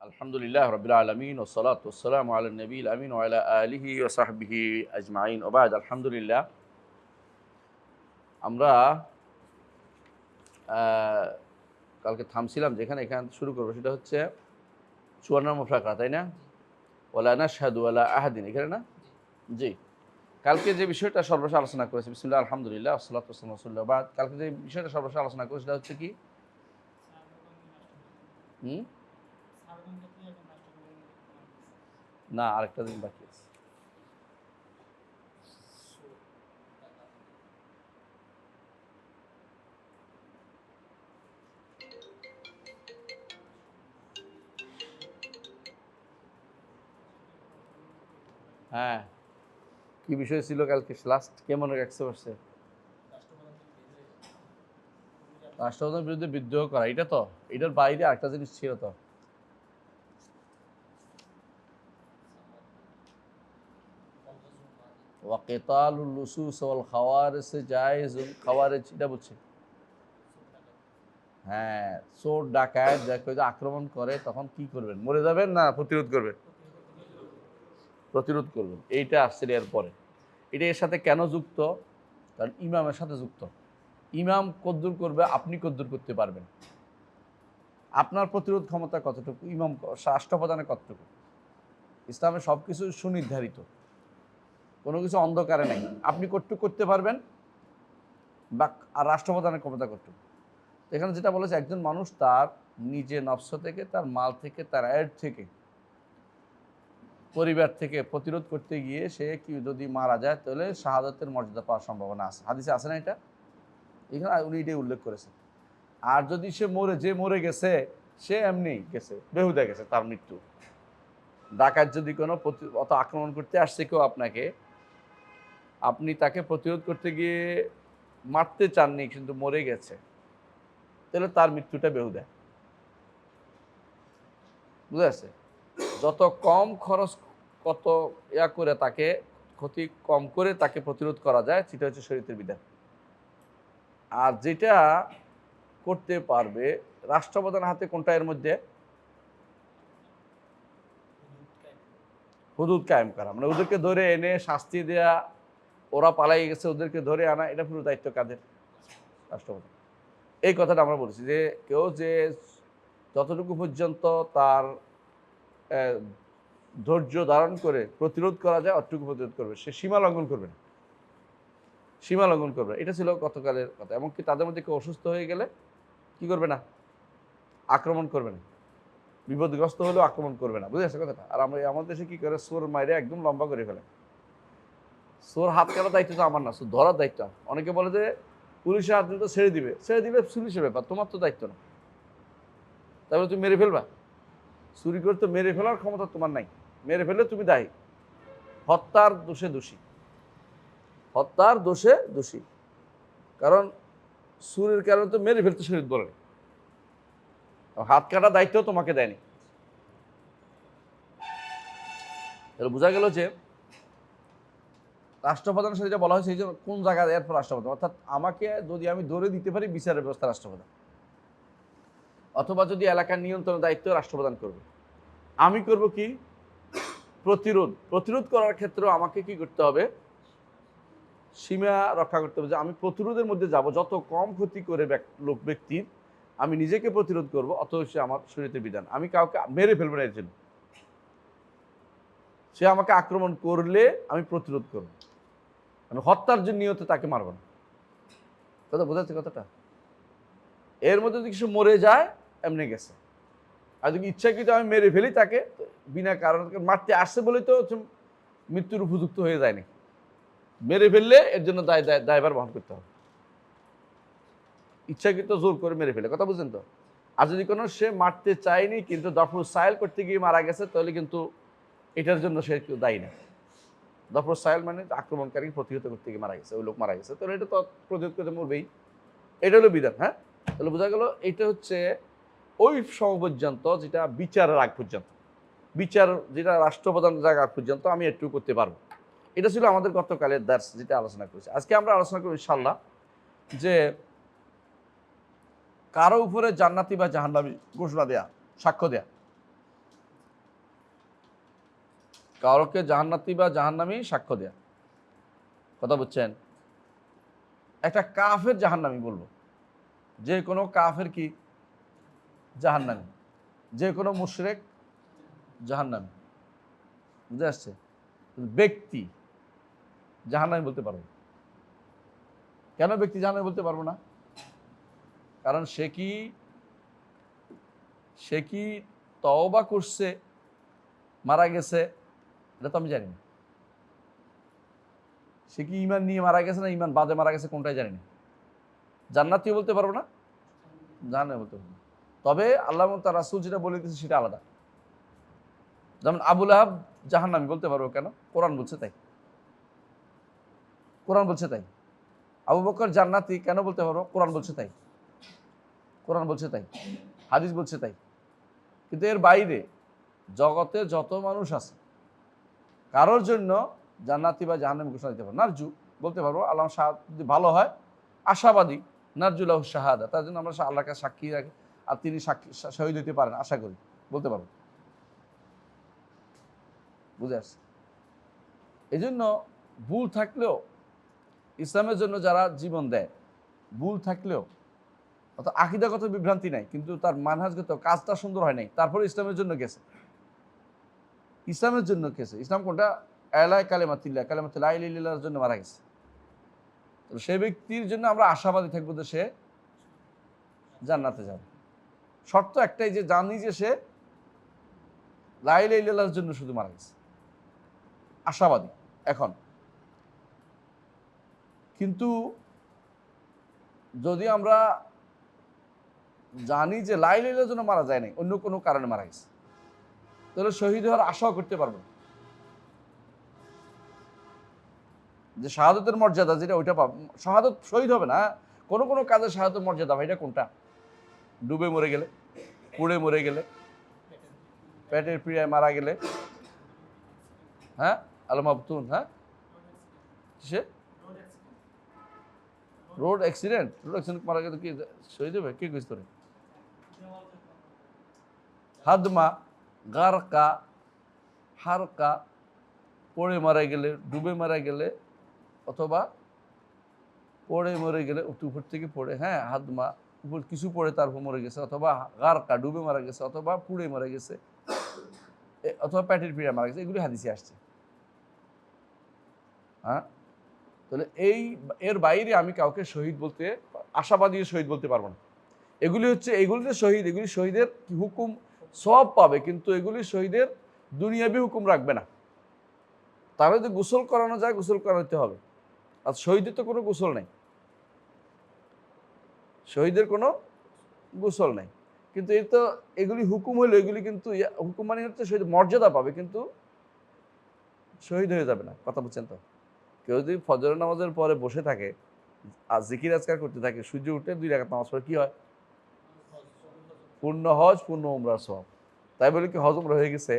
আলহামদুলিল্লাহ রাব্বিল আলামিন ওয়াসসালাতু ওয়াসসালামু আলা নবিয়িল আমিন ওয়া আলা আলিহি ওয়া সাহবিহি আজমাইন ওয়া বা'দ। আলহামদুলিল্লাহ, আমরা আহ, কালকে থামছিলাম যেখানে, এখান থেকে শুরু করবো। সেটা হচ্ছে 54 নম্বর ফাকরা, তাই না? ওয়ালা নাশহাদু আলা আহাদিন, এখানে না? জি। কালকে যে বিষয়টা সর্বশেষ আলোচনা করেছি, বিসমিল্লাহ আলহামদুলিল্লাহ ওয়াসসালাতু ওয়াসসালামু আলা রাসূলিল্লাহ, বাদ। কালকে যে বিষয়টা সর্বশেষ আলোচনা করেছি সেটা হচ্ছে কি? হুম না, আরেকটা দিন বাকি আছে। হ্যাঁ, কি বিষয় ছিল কালকে লাস্ট? কে মনে রাখতে পারছে? রাষ্ট্রপ্রধানের বিরুদ্ধে বিদ্রোহ করা, এটা তো, এটার বাইরে আরেকটা জিনিস ছিল তো। ওয়াকিতালুল লুসুস ওয়াল খাওয়ারিজ জায়েজুন, খাওয়ারিজ এটা বলছে। হ্যাঁ, চোর ডাকাত যাকে আক্রমণ করে তখন কি করবেন? মরে যাবেন না প্রতিরোধ করবেন? প্রতিরোধ করবেন, এইটা আসছে এর পরে। এটা এর সাথে কেন যুক্ত? কারণ ইমামের সাথে যুক্ত। ইমাম কদ্দুর করবে, আপনি কদ্দুর করতে পারবেন। আপনার প্রতিরোধ ক্ষমতা কতটুকু, ইমাম রাষ্ট্রপ্রধানের কতটুকু। ইসলামের সব কিছু সুনির্ধারিত, কোনো কিছু অন্ধকারে নেই। আপনি কতটুকু করতে পারবেন, বা আর রাষ্ট্রপ্রধানের ক্ষমতা কতটুকু। এখানে যেটা বলেছে, একজন মানুষ তার নিজে নফস থেকে, তার মাল থেকে, তার আয়ের থেকে, পরিবার থেকে প্রতিরোধ করতে গিয়ে সে কি যদি মারা যায় তাহলে শাহাদাতের মর্যাদা পাওয়ার সম্ভাবনা আছে। হাদিসে আছে না এটা? এখানে উনি এটাই উল্লেখ করেছেন। আর যদি সে মরে গেছে, সে এমনি গেছে, বেহুদা গেছে, তার মৃত্যু। ডাকাত যদি কোনো অত আক্রমণ করতে আসছে কেউ আপনাকে, আপনি তাকে প্রতিরোধ করতে গিয়ে মারতে চাননি কিন্তু মরে গেছে, তাহলে তার মৃত্যুটা বেহুদা। বুঝে আছে? যত কম খরচ, কত করে তাকে ক্ষতি কম করে তাকে প্রতিরোধ করা যায়, সেটা হচ্ছে শরীয়তের বিধান। আর যেটা করতে পারবে রাষ্ট্রপ্রধানের হাতে, কোনটা এর মধ্যে? হুদুদ কায়েম করা, মানে ওদেরকে ধরে এনে শাস্তি দেয়া, ওরা পালাই গেছে ওদেরকে ধরে আনা, এটা পুরো দায়িত্ব কাদের? রাষ্ট্রপ্রধান। এই কথাটা আমরা বলেছি যে কেউ যে যতটুকু পর্যন্ত তার ধৈর্য ধারণ করে প্রতিরোধ করা যায় অতটুকু প্রতিরোধ করবে, সে সীমা লঙ্ঘন করবে না। সীমা লঙ্ঘন করবে, এটা ছিল গতকালের কথা। এমনকি তাদের মধ্যে কেউ অসুস্থ হয়ে গেলে কি করবে না? আক্রমণ করবে না। বিপদগ্রস্ত হলেও আক্রমণ করবে না। বুঝে আসছে কথাটা? আর আমরা আমাদের দেশে কি করে, সোর মাইরে একদম লম্বা করে ফেলে। সোর হাত কাটার দায়িত্ব তো আমার না, সোর ধরার দায়িত্ব। অনেকে বলে যে পুলিশের হাত দিলে তো ছেড়ে দিবে পুলিশের ব্যাপার, তোমার তো দায়িত্ব না। তারপরে তুমি মেরে ফেলবা? চুরি করে তো মেরে ফেলার ক্ষমতা তোমার নাই। মেরে ফেললে তুমি দায়ী, হত্যার দোষে দোষী। হত্যার দোষে দোষী, কারণ চুরির কারণে তো মেরে ফেলতে শরীয়ত বলে। হাত কাটার দায়িত্ব তোমাকে দেয়নি। তাহলে বোঝা গেল যে রাষ্ট্রপ্রধানের সাথে যেটা বলা হয়েছে, এই যে কোন জায়গায় এরপর রাষ্ট্রপ্রধান, অর্থাৎ আমাকে যদি আমি ধরে দিতে পারি, বিচারের ব্যবস্থা রাষ্ট্রপ্রধান, অথবা যদি এলাকার নিয়ন্ত্রণের দায়িত্ব রাষ্ট্রপ্রধান করবে। আমি করব কি? প্রতিরোধ করার ক্ষেত্রে আমাকে কি করতে হবে? সীমা রক্ষা করতে হবে, যে আমি প্রতিরোধের মধ্যে যাব, যত কম ক্ষতি করে ব্যক্তির আমি নিজেকে প্রতিরোধ করব, অত হচ্ছে আমার শরীয়তের বিধান। আমি কাউকে মেরে ফেলবো না এর জন্য। সে আমাকে আক্রমণ করলে আমি প্রতিরোধ করব, আমি হত্যার জন্য নিয়তে তাকে মারব না। কথা বোঝাচ্ছে কথাটা? এর মধ্যে যদি কিছু মরে যায়, এমনি গেছে। আর যদি ইচ্ছাকৃত আমি মেরে ফেলি তাকে, বিনা কারণ মারতে আসছে বলেই তো মৃত্যুর উপযুক্ত হয়ে যায়নি। মেরে ফেললে এর জন্য দায়ভার বহন করতে হবে। ইচ্ছাকৃত জোর করে মেরে ফেলে, কথা বুঝছেন তো? আর যদি কোনো সে মারতে চায়নি কিন্তু দফর সাইল করতে গিয়ে মারা গেছে, তাহলে কিন্তু এটার জন্য সে কেউ দায়ী না। দফর সাইল মানে আক্রমণকারী প্রতিহত করতে গিয়ে মারা গেছে, ওই লোক মারা গেছে, তাহলে এটা তো প্রতিহত করতে মরবেই। এটা হলো বিধান। হ্যাঁ, তাহলে বোঝা গেল এটা হচ্ছে ওই সময় পর্যন্ত, যেটা বিচারের আগ পর্যন্ত, বিচার যেটা রাষ্ট্রপ্রধান জায়গা পর্যন্ত আমি একটু করতে পারবো। এটা ছিল আমাদের গতকালের দার্স, যেটা আলোচনা করেছি। আজকে আমরা আলোচনা করব ইনশাআল্লাহ যে কারো উপরে জান্নাতি বা জাহান্নামী ঘোষণা দেয়া, সাক্ষ্য দেয়া। কাউকে জাহান্নাতি বা জাহান্নামী সাক্ষ্য দেয়া, কথা বুঝছেন? একটা কাফের জাহান্নামী বলবো, যে কোনো কাফের কি জাহান্নামী, যে কোনো মুশরিক জাহান্নামী, বুঝে আসছে? ব্যক্তি জাহান্নামী বলতে পারবো। কেন ব্যক্তি জাহান্নামী বলতে পারবো না? কারণ সে কি তওবা করছে, মারা গেছে, এটা তো আমি জানি না। সে কি ঈমান নিয়ে মারা গেছে না ঈমান বাদে মারা গেছে, কোনটাই জানি না। জান্নাতীও বলতে পারবো না, জাহান্নামী বলতে পারবো না। তবে আল্লাহ তার রাসূল যেটা বলে দিয়েছে সেটা আলাদা। যেমন আবু লাহাব জাহান্নামী বলতে পারবো, কেন? কোরআন বলছে তাই। কোরআন বলছে তাই। আবু বকর জান্নাতি কেন বলতে পারবো? কোরআন বলছে তাই। কোরআন বলছে তাই, হাদিস বলছে তাই। কিন্তু এর বাইরে জগতে যত মানুষ আছে, কারোর জন্য জান্নাতি বা জাহান্নামী ঘোষণা দিতে পারবো। নারজু বলতে পারবো, আল্লাহ যদি ভালো হয়, আশাবাদী, নারজুল্লাহ শাহাদা, তার জন্য আমরা আল্লাহকে সাক্ষী রাখি, আর তিনি সাক্ষী শহীদ হইতে পারেন, আশা করি, বলতে পারবো। বুঝে আসছে? এই জন্য ভুল থাকলেও ইসলামের জন্য যারা জীবন দেয়, ভুল থাকলেও অর্থাৎ আকীদাগত বিভ্রান্তি নাই, কিন্তু তার মানহাজগত কাজটা সুন্দর হয় নাই, তারপরে ইসলামের জন্য গেছে। ইসলামের জন্য গেছে। ইসলাম কোনটা? আলাই কালেমাতিল্লাহ, কালেমাতুল্লাহ ইলাইহিল্লাহর জন্য মারা গেছে। তো সেই ব্যক্তির জন্য আমরা আশাবাদী থাকবো যে সে জান্নাতে যাবে। শর্ত একটাই, যে জানি যে সে লা ইলাহা ইল্লাল্লাহর জন্য শুধু মারা গেছে, আশাবাদী। এখন কিন্তু যদি আমরা জানি যে লা ইলাহা ইল্লাল্লাহর জন্য মারা যায় নাই, অন্য কোনো কারণে মারা গেছে, তাহলে শহীদ হওয়ার আশাও করতে পারবো না। যে শাহাদতের মর্যাদা যেটা, ওইটা পাব। শাহাদত শহীদ হবে না, কোনো কোনো কাজে শাহাদতের মর্যাদা হয়। এটা কোনটা? ডুবে মরে গেলে, পুড়ে মরে গেলে, পেটের পীড়ায় মারা গেলে, হ্যাঁ আলমাবতুন, হ্যাঁ সে রোড অ্যাক্সিডেন্ট মারা গেলে কি শহীদ হবে? কে কইছ তোরে? হাদমা, গারকা, হারকা, পড়ে মারা গেলে, ডুবে মারা গেলে, অথবা পড়ে মরে গেলে, উপর থেকে পড়ে, হ্যাঁ হাদমা, উপর কিছু পড়ে তারপর মরে গেছে, অথবা গারকা ডুবে মারা গেছে, অথবা পুড়ে মারা গেছে, অথবা পেটের পীড়া মারা গেছে, এগুলি হাদিসে আসছে। হ্যাঁ, তাহলে এর বাইরে আমি কাউকে শহীদ বলতে, আশাবাদী শহীদ বলতে পারবো না। এগুলি হচ্ছে, এগুলিতে শহীদ, এগুলি শহীদের হুকুম সব পাবে, কিন্তু এগুলি শহীদের দুনিয়াবি হুকুম রাখবে না। তাহলে যদি গোসল করানো যায়, গোসল করাতে হবে। আর শহীদের তো কোনো গোসল নাই, শহীদের কোনো গোসল নাই। কিন্তু এই তো এগুলি হুকুম হইলো, এগুলি কিন্তু হুকুম মানে হচ্ছে শহীদ মর্যাদা পাবে, কিন্তু শহীদ হয়ে যাবে না। কথা বুঝছেন তো? কেউ যদি ফজর নামাজের পরে বসে থাকে আর জিকির আজকার করতে থাকে, সূর্য উঠে 2 রাকাত নামাজ পড়ে, কি হয়? পূর্ণ হজ, পূর্ণ উমরার সওয়াব। তাই বলে কি হজ উমরা হয়ে গেছে?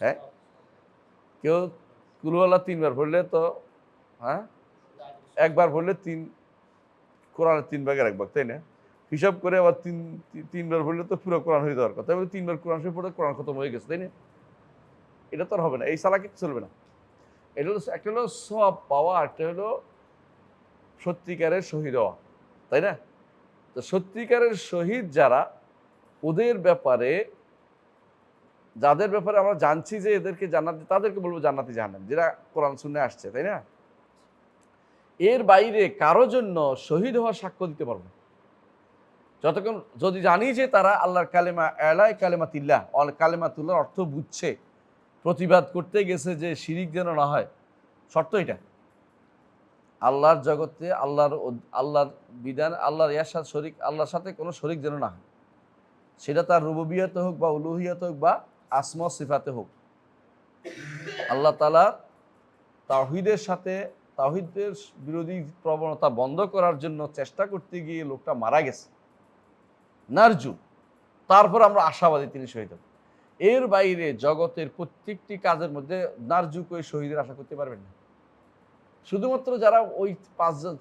হ্যাঁ, কেউ কুলওয়ালা 3 বার পড়লে তো, হ্যাঁ একবার পড়লে কোরআনের 3 ভাগের 1 ভাগ, তাই না? হিসাব করে আবার 3 বার পড়লে তো পুরো কোরআন হয়ে যাওয়ার কথা। তাই বলে 3 বার কোরআন শরীফ পড়ে কোরআন খতম হয়ে গেছে, তাই না? এটা তো আর হবে না, এই চালাকি চলবে না। এটা হলো, একটা হলো সওয়াব পাওয়া, একটা হলো সত্যিকারের শহীদ হওয়া, তাই না? তো সত্যিকারের শহীদ যারা, ওদের ব্যাপারে, যাদের ব্যাপারে আমরা জানছি যে এদেরকে জান্নাতি, তাদেরকে বলবো জান্নাতি জাহান্নামী, যেটা কোরআন সুন্নাহয় আসছে, তাই না? এর বাইরে কারো জন্য শহীদ হওয়ার সাক্ষ্য দিতে পারবো না, যতক্ষণ যদি জানি যে তারা আল্লাহর কালেমা, এলাই কালেমাতিল্লাহ, কালেমাতুল্লাহর অর্থ বুঝছে, প্রতিবাদ করতে গেছে যে শিরিক যেন না হয়। শর্ত এটা, আল্লাহর জগতে আল্লাহর বিধান, আল্লাহর ইয়ার সাথে শরিক, আল্লাহর সাথে কোনো শরিক যেন না হয়, সেটা তার রুবুবিয়তে হোক বা উলুহিয়তে হোক বা আসমা সিফাতে হোক। আল্লাহ তাআলা তাওহীদের সাথে, তাওহীদের বিরোধী প্রবণতা বন্ধ করার জন্য চেষ্টা করতে গিয়ে লোকটা মারা গেছে, নারজু, তারপর আমরা আশাবাদী তিনি শহীদ হবেন। এর বাইরে জগতের প্রত্যেকটি কাজের মধ্যে নারজু করে শহীদের আশা করতে পারবেন না। শুধুমাত্র যারা ওই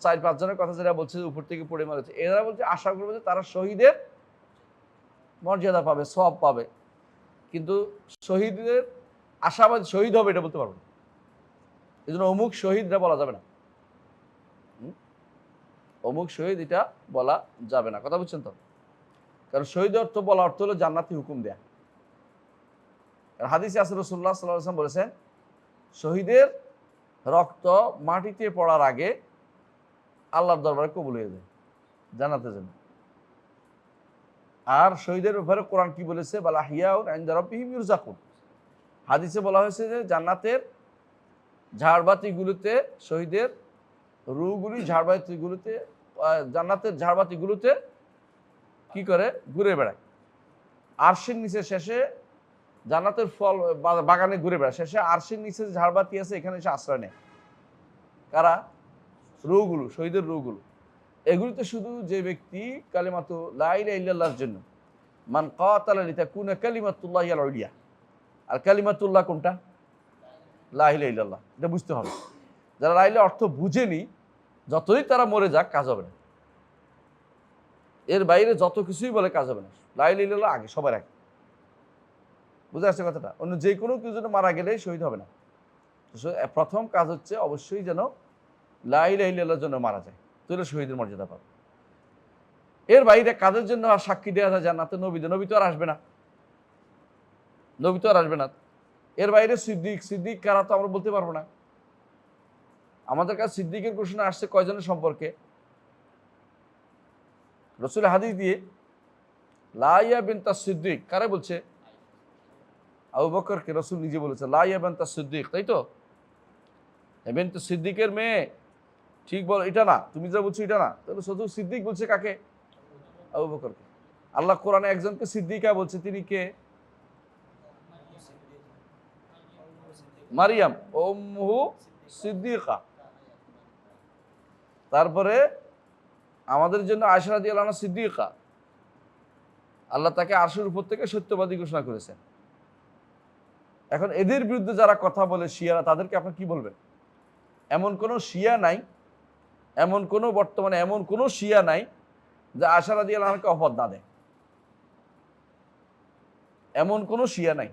4-5 জনের কথা যারা বলছে উপর থেকে পড়ে মারেছে, এরা বলছে আশা করবে যে তারা শহীদের মর্যাদা পাবে, সওয়াব পাবে। কিন্তু শহীদের আশাবাদ শহীদ হবে এটা বলতে পারবো না। এই জন্য অমুক শহীদরা বলা যাবে না, অমুক শহীদ এটা বলা যাবে না, কথা বুঝছেন তো? কারণ শহীদ অর্থ বলা অর্থ হলো জান্নাতি হুকুম দেয়া। হাদিসে আছে রাসূলুল্লাহ সাল্লাল্লাহু আলাইহি ওয়াসাল্লাম বলেছেন, শহীদের রক্ত মাটিতে পড়ার আগে আল্লাহর দরবারে কবুল হয়ে যায় জান্নাতের জন্য। আর শহীদের ব্যাপারে কোরআন কি বলেছে? বালা হিয়াউন ইনদা রাব্বিহিম ইরযাকুন। হাদিসে বলা হয়েছে যে জান্নাতের ঝাড়বাতিগুলোতে, শহীদের রূহগুলি ঝাড়বাতিগুলোতে, জান্নাতের ঝাড়বাতিগুলোতে কি করে? ঘুরে বেড়ায়। আরশের নিচে শেষে জান্নাতের ফল বাগানে ঘুরে বেড়ায়, শেষে আরশের নিচে ঝাড়বাতি আছে এখানে এসে আশ্রয় নেয়। কারা? রূহগুলো, শহীদের রূহগুলো। এগুলিতে শুধু যে ব্যক্তি কালিমাতু লা ইলাহা ইল্লাল্লাহর জন্য, মান কাতালা লিতাকুনা কালিমাতুল্লাহি আল উলিয়া। আর কালিমাতুল্লাহ কোনটা? লা ইলাহা ইল্লাল্লাহ। এটা বুঝতে হবে। যারা লা ইলাহা অর্থ বুঝেনি, যতই তারা মরে যাক কাজ হবে না। এর বাইরে যত কিছুই বলে কাজ হবে না। লা ইলাহা ইল্লাল্লাহ আগে, সবার আগে। বুঝে আসছে কথাটা? অন্য যে কোনো কিছু যেন মারা গেলেই শহীদ হবে না। প্রথম কাজ হচ্ছে অবশ্যই যেন লা ইলাহা ইল্লাল্লাহর জন্য মারা যায়, তাহলে শহীদের মর্যাদা পাবে। এর বাইরে কাদের জন্য আর সাক্ষী দেওয়া যায় জান্নাতে? নবীদের। নবী তো আর আসবে না, নবী তো আর আসবে না। এর বাইরে সিদ্দিক কারা তো আমরা বলতে পারবো না। আমাদের কাছে সিদ্দিকের ঘোষণা আসছে কয়জনের সম্পর্কে? রসুল হাদিস দিয়ে লা ইয়া বিনতা সিদ্দিক কারে বলছে? আবু বকরকে রসুল নিজে বলেছে লা ইয়া বিনতা সিদ্দিক, তাই তো? বিনতা সিদ্দিকের মেয়ে, ঠিক বল, এটা না, তুমি যা বলছো এটা না। তাহলে শুধু সিদ্দিক বলছে কাকে? আবু বকরকে। আল্লাহ কোরআনে একজনকে সিদ্দিকা বলছে, তিনি কে? মারিয়াম উম্মুহু সিদ্দিকা। তারপরে আমাদের জন্য আয়েশা রাদিয়াল্লাহু আনহা সিদ্দিকা। আল্লাহ তাকে আরশের উপর থেকে সত্যবাদী ঘোষণা করেছেন। এখন এদের বিরুদ্ধে যারা কথা বলে শিয়ারা, তাদেরকে আপনি কি বলবেন? এমন কোনো শিয়া নাই, বর্তমানে এমন কোনো শিয়া নাই যে আয়েশা রাদিয়াল্লাহু আনহাকে অপবাদ না দেয়। এমন কোনো শিয়া নাই।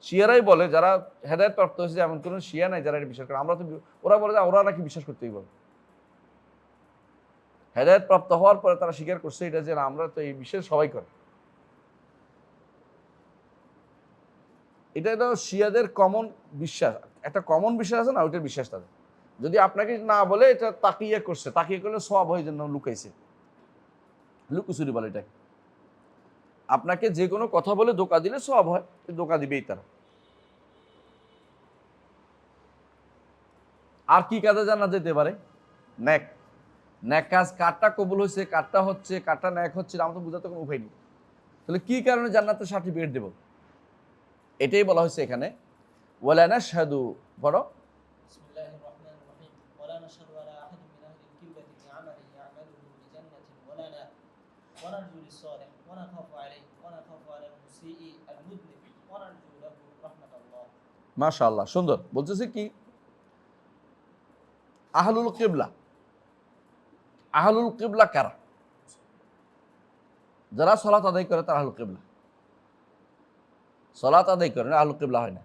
শিয়ারাই বলে, যারা হেদায়েত প্রাপ্ত হয়েছে, এমন কোনো শিয়া নাই যারা এটা বিশ্বাস করে। আমরা তো, ওরা বলে যে ওরা নাকি বিশ্বাস করতেই বলে। হেদায়েত প্রাপ্ত হওয়ার পরে তারা স্বীকার করছে এটা যে আমরা তো এই বিশ্বাস সবাই করে। এটা শিয়াদের কমন বিশ্বাস, একটা কমন বিশ্বাস আছে না, ওইটার বিশ্বাস তাদের। যদি আপনাকে না বলে এটা তাকিয়ে করছে, তাকিয়ে করলে সওয়াব হয়, জন্য লুকাইছে, লুকোচুরি বলে এটাকে। আপনাকে যে কোনো কথা বলে ধোঁকা দিলে সওয়াব হয়, ধোঁকা দিবেই তারা। আর কি কাজে জান্নাত যেতে পারে? নেক। নেক কাজ কারটা কবুল হয়েছে, কারটা হচ্ছে, কারটা নেক হচ্ছে, আমরা তো বোঝাতে কোনো উপায় নেই। তাহলে কি কারণে জান্নাতের সার্টিফিকেট দেব? এটাই বলা হয়েছে এখানে, ওয়ালা নাশহাদু, বড় বিসমিল্লাহির রহমানির রহিম ওয়ালা নাশহাদু আলা আহাদিন মিন আহলিল কিবলাতি বিআমালিহি ইয়া'মালুহু বিজান্নাতিন ওয়ালা নারজু লিস-সালিহ ওয়া নাখাফু আলাইহি ওয়া নাখাফু আলাল মুসিই আল-মুদনিব ওয়া নারজু লাহু রাহমাতাল্লাহ। মাশাআল্লাহ, সুন্দর। বলতেছে কি? আহলুল কিবলা। আহলুল কিবলা কারা? যারা সালাত আদায় করে তারা আহলুল কিবলা। সালাত আদায় করে না, আহলুল কিবলা হয় না।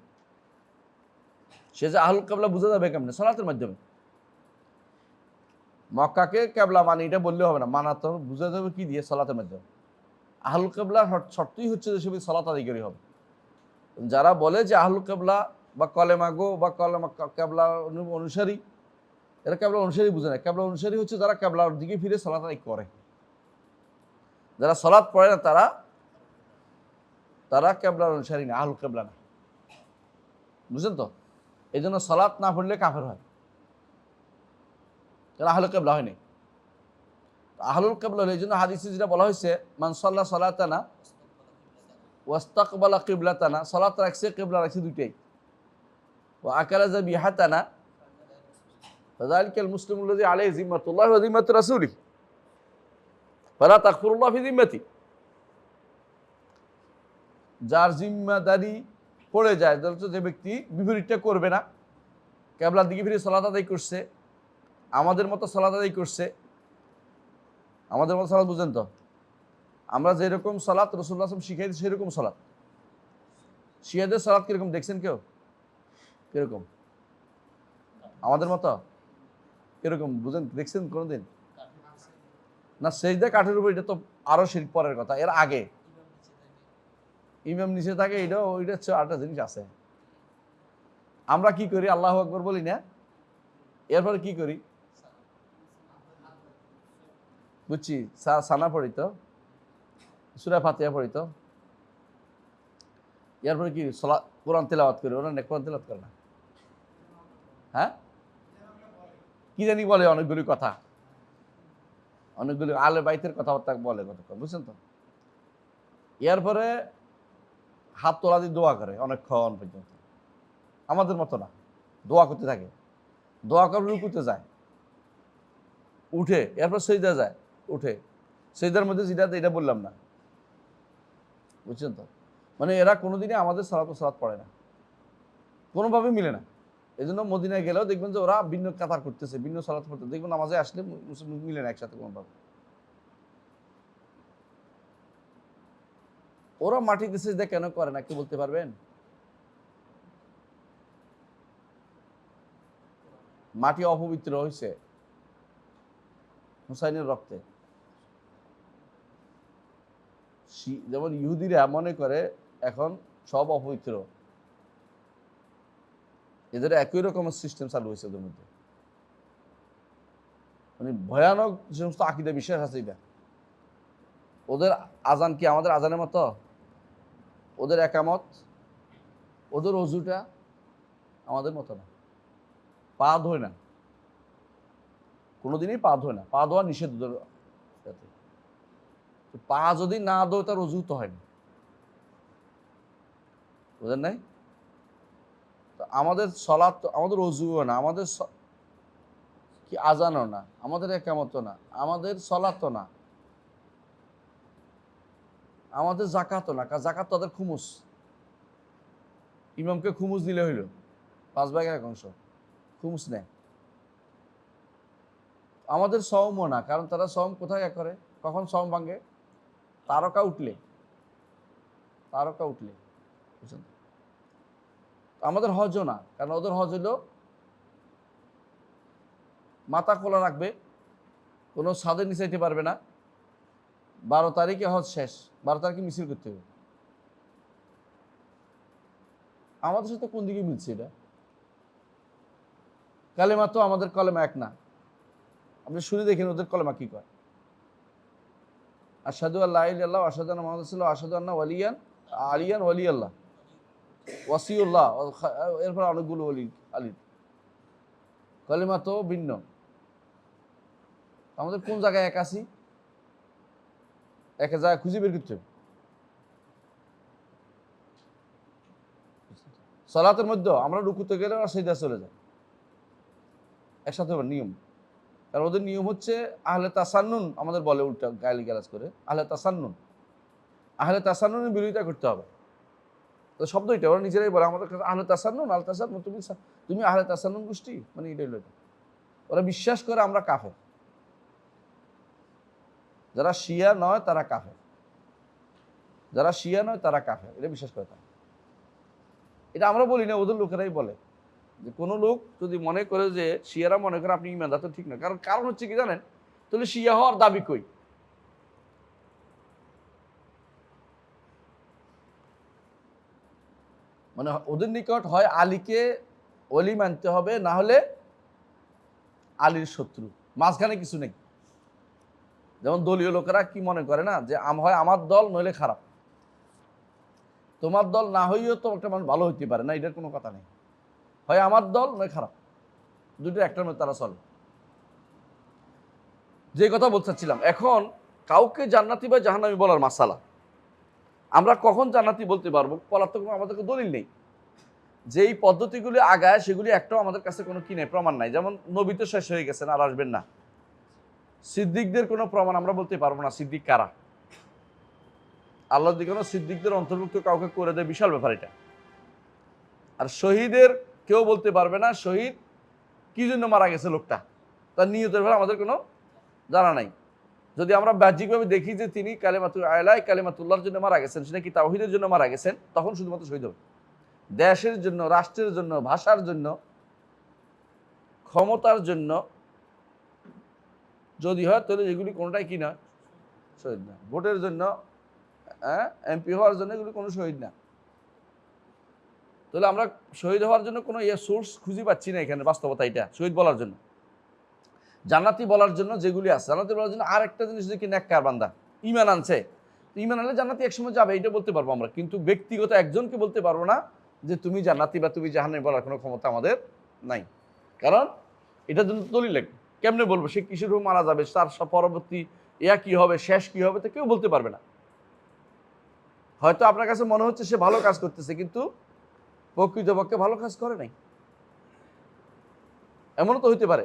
সে যে আহলুল কিবলা বোঝা যাবে কেমনে? সালাতের মাধ্যমে। মক্কাকে কিবলা মানে এটা বললেও হবে না, মানা তো বোঝা যাবে কি দিয়ে? সালাতের মাধ্যমে। আহলুল কিবলা শর্তই হচ্ছে যে সবাই সালাত আদায়কারী হবে। যারা বলে যে আহলুল কিবলা বা কলেমা গো বা কলেমা কিবলা অনুসারী, এরা কিবলা অনুসারী বুঝে না। কিবলা অনুসারী হচ্ছে যারা কিবলার দিকে ফিরে সালাত আদায় করে। যারা সালাত পড়ে না তারা কিবলার অনুসারী না, আহলুল কিবলা না। বুঝলেন তো? এই জন্য সালাত না পড়লে কাফের হয়, তারা আহলুল কিবলা হয় নাই। আহলুল কিবলা হলে এই জন্য হাদিসে যেটা বলা হয়েছে, মান সাল্লা সালাতানা ওয়াস্তাকবালা কিবলাতানা, সালাত রাখছে, কিবলা রাখছে, দুইটাই। ওয়া আকালা যাবিহাতানা ফাযালিকাল মুসলিমুল্লাযী আলাইহি জিম্মাতুল্লাহি ওয়া জিম্মাতু রাসূলিহি ফালা তাগফিরুল্লাহ ফি জিম্মাতি। যার জিম্মাদারি পড়ে যায়, যে ব্যক্তি বিপরীতটা করবে না, কিবলার দিকে ফিরে সালাত আদায় করছে, আমাদের মতো সালাত আদায় করছে। আমাদের মতো সালাত বুঝেন তো? আমরা যেরকম সালাত রাসূলুল্লাহ সাল্লাল্লাহু আলাইহি ওয়াসাল্লাম শিখাই সেরকম সালাত। শিয়াদের সালাত কিরকম দেখছেন কেউ? কিরকম? আমাদের মতো? কিরকম বুঝেন, দেখছেন কোনোদিন? না, সেজদা কাঠের উপর, এটা তো আরো শিরক পরের কথা, এর আগে ইমাম নিচে থাকে, এটা ওইটা হচ্ছে আরেকটা জিনিস আছে। আমরা কি করি? আল্লাহু আকবার বলি না, এরপরে কি করি? বুঝছি, সানা পড়ি তো, সূরা ফাতিহা পড়ি তো, এরপরে কি কোরআন তেলাওয়াত করি। ওরা কোরআন তেলাওয়াত করে না? হ্যাঁ, কি জানি বলে অনেকগুলি কথা, অনেকগুলি আলে বাইতের কথাবার্তা বলে কতক্ষণ, বুঝছেন তো। এরপরে হাত তোলা দিয়ে দোয়া করে অনেকক্ষণ পর্যন্ত, আমাদের মতো না, দোয়া করতে থাকে। দোয়া করে রুকুতে যায়, উঠে, এরপর সেজদা যায়, উঠে। সেজদার মধ্যে যেটা এটা বললাম না, বুঝছেন তো। মানে এরা কোনোদিনই আমাদের সালাত পড়ে না, কোনোভাবে মিলে না। এই জন্য মদিনায় গেলেও দেখবেন যে ওরা ভিন্ন কাতার করতেছে, ভিন্ন সালাত পড়তে, দেখবেন নামাজে আসলে মিলে না একসাথে কোনোভাবে। ওরা মাটিতে সেজদা কেন করে না, কি বলতে পারবেন? মাটি অপবিত্র হয়েছে হুসাইনের রক্তে। যেমন ইহুদিরা মনে করে এখন সব অপবিত্র, এদের একই রকমের সিস্টেম চালু হয়েছে ওদের মধ্যে। মানে ভয়ানক যে সমস্ত আকীদা বিশ্বাস আছে, এটা ওদের আজান কি আমাদের আজানের মতো? ওদের একামত, ওদের অজুটা আমাদের মতো না। পা ধোয় না, কোনোদিনই পা ধোয় না, পা ধোয়া নিষেধ ওদের সাথে। পা যদি না ধোয় তার অজু তো হয় না, বুঝেন নাই? তো আমাদের সলাৎ, আমাদের অজুও না, আমাদের কি আজানও না, আমাদের একামতও না, আমাদের সলাতও না, আমাদের জাকাতও না। জাকাত তাদের খুমুস, ইমামকে খুমুস দিলে হইল, 5/1 খুমুস নেয়। আমাদের সওমও না, কারণ তারা সওম কোথায় করে, কখন সওম ভাঙে? তারকা উঠলে, তারকা উঠলে, বুঝছেন। আমাদের হজও না, কারণ ওদের হজ হইল মাথা খোলা রাখবে, কোনো ছাদের নিচে যেতে পারবে না, 12 তারিখে হজ শেষ, 12 তারিখে মিছিল করতে হবে। আমাদের সাথে কোন দিকে মিলছে এটা? কালেমা তো আমাদের কলেমা এক না। আপনি শুনে দেখেন ওদের কলেমা কি কয়। আশহাদু আল্লা ইলাহা ইল্লাল্লাহ ওয়া আশহাদু আন্না মুহাম্মাদান রাসূলুল্লাহ ওয়া আশহাদু আন্না আলিয়ান ওয়ালিয়াল্লাহ ওয়াসিউল্লাহ, এরপর অনেকগুলো ওলি আলী। কলেমা তো ভিন্ন। আমাদের কোন জায়গায় এক আছি? এক জায়গায় খুঁজে বের করতে হবে। সালাতের মধ্যে আমরা রুকুতে গেলে ওরা সিজদা চলে যায় একসাথে, নিয়ম। কারণ ওদের নিয়ম হচ্ছে আহলে তাসান্নুন, আমাদের বলে উল্টা গালি গালাজ করে আহলে তাসান্নুন। আহলে তাসান্নুনের বিরোধিতা করতে হবে। তো শব্দ এটা ওরা নিজেরাই বলে আমাদের কাছে, আহলে তাসান্নুন, আল তাসান্নুন, তুমি আহলে তাসান্নুন গোষ্ঠী, মানে এটা হলো এটা। ওরা বিশ্বাস করে আমরা কাফের, যারা শিয়া নয় তারা কাফের, যারা শিয়া নয় তারা কাফের, এটা বিশ্বাস করে তারা। এটা আমরা বলি না, ওদের লোকেরাই বলে। যে কোনো লোক যদি মনে করে যে শিয়ারা মনে করে আপনি ইমানদার, তো ঠিক না। কারণ হচ্ছে কি জানেন, তাহলে শিয়া হওয়ার দাবি কই? মানে ওদের নিকট হয় আলীকে অলি মানতে হবে, না হলে আলীর শত্রু, মাঝখানে কিছু নেই। যেমন দলীয় লোকেরা কি মনে করে না, যে হয় আমার দল নইলে খারাপ। তোমার দল না হইলেও তো একটা মানুষ ভালো হইতে পারে না, এটার কোনো কথা নেই। হয় আমার দল নয় খারাপ, দুটো একটার মধ্যে তারা চলে। যে কথা বলতে চাচ্ছিলাম, এখন কাউকে জান্নাতি বা জাহান্নামী বলার মাসালা, আমরা কখন জান্নাতি বলতে পারবো বলার তো আমাদেরকে দলিল নেই। যেই পদ্ধতিগুলি আগায় সেগুলি একটাও আমাদের কাছে কোনো কি নেই, প্রমাণ নাই। যেমন নবী তো শেষ হয়ে গেছেন, আর আসবেন না। সিদ্দিকদের কোনো প্রমাণ আমরা বলতে পারবো না, সিদ্দিক কারা। আল্লাহর দিকে সিদ্দিকদের অন্তর্ভুক্ত কাউকে করে দেয়, বিশাল ব্যাপার এটা। আর শহীদের কেউ বলতে পারবে না শহীদ কি জন্য মারা গেছে লোকটা, তার নিয়তের ব্যাপারে আমাদের কোনো জানা নাই। যদি আমরা বাহ্যিকভাবে দেখি যে তিনি কালেমাতুল্লাহর জন্য মারা গেছেন, সেটা কি তাওহীদের জন্য মারা গেছেন, তখন শুধুমাত্র শহীদ হবে। দেশের জন্য, রাষ্ট্রের জন্য, ভাষার জন্য, ক্ষমতার জন্য যদি হয় তাহলে এগুলি কোনোটাই কি না, শহীদ না। ভোটের জন্য, এমপি হওয়ার জন্য এগুলি কোনো শহীদ না। তাহলে আমরা শহীদ হওয়ার জন্য কোনো সোর্স খুঁজে পাচ্ছি না এখানে, বাস্তবতা এটা শহীদ বলার জন্য। জান্নাতি বলার জন্য যেগুলি আছে, জান্নাতি বলার জন্য আর একটা জিনিস যে কি নেককার বান্দা ঈমান আনছে, ঈমান আনলে জান্নাতি একসময় যাবে, এটা বলতে পারবো আমরা। কিন্তু ব্যক্তিগত একজনকে বলতে পারবো না যে তুমি জান্নাতি বা তুমি জাহান্নামী বলার কোনো ক্ষমতা আমাদের নাই। কারণ এটার জন্য দলিল লাগবে। কেমনে বলবো সে কিসের উপর মারা যাবে, তার পরবর্তী কি হবে, শেষ কি হবে, তো কেউ বলতে পারবে না। হয়তো আপনার কাছে মনে হচ্ছে সে ভালো কাজ করতেছে, কিন্তু প্রকৃতপক্ষে ভালো কাজ করে নাই, এমনও তো হইতে পারে।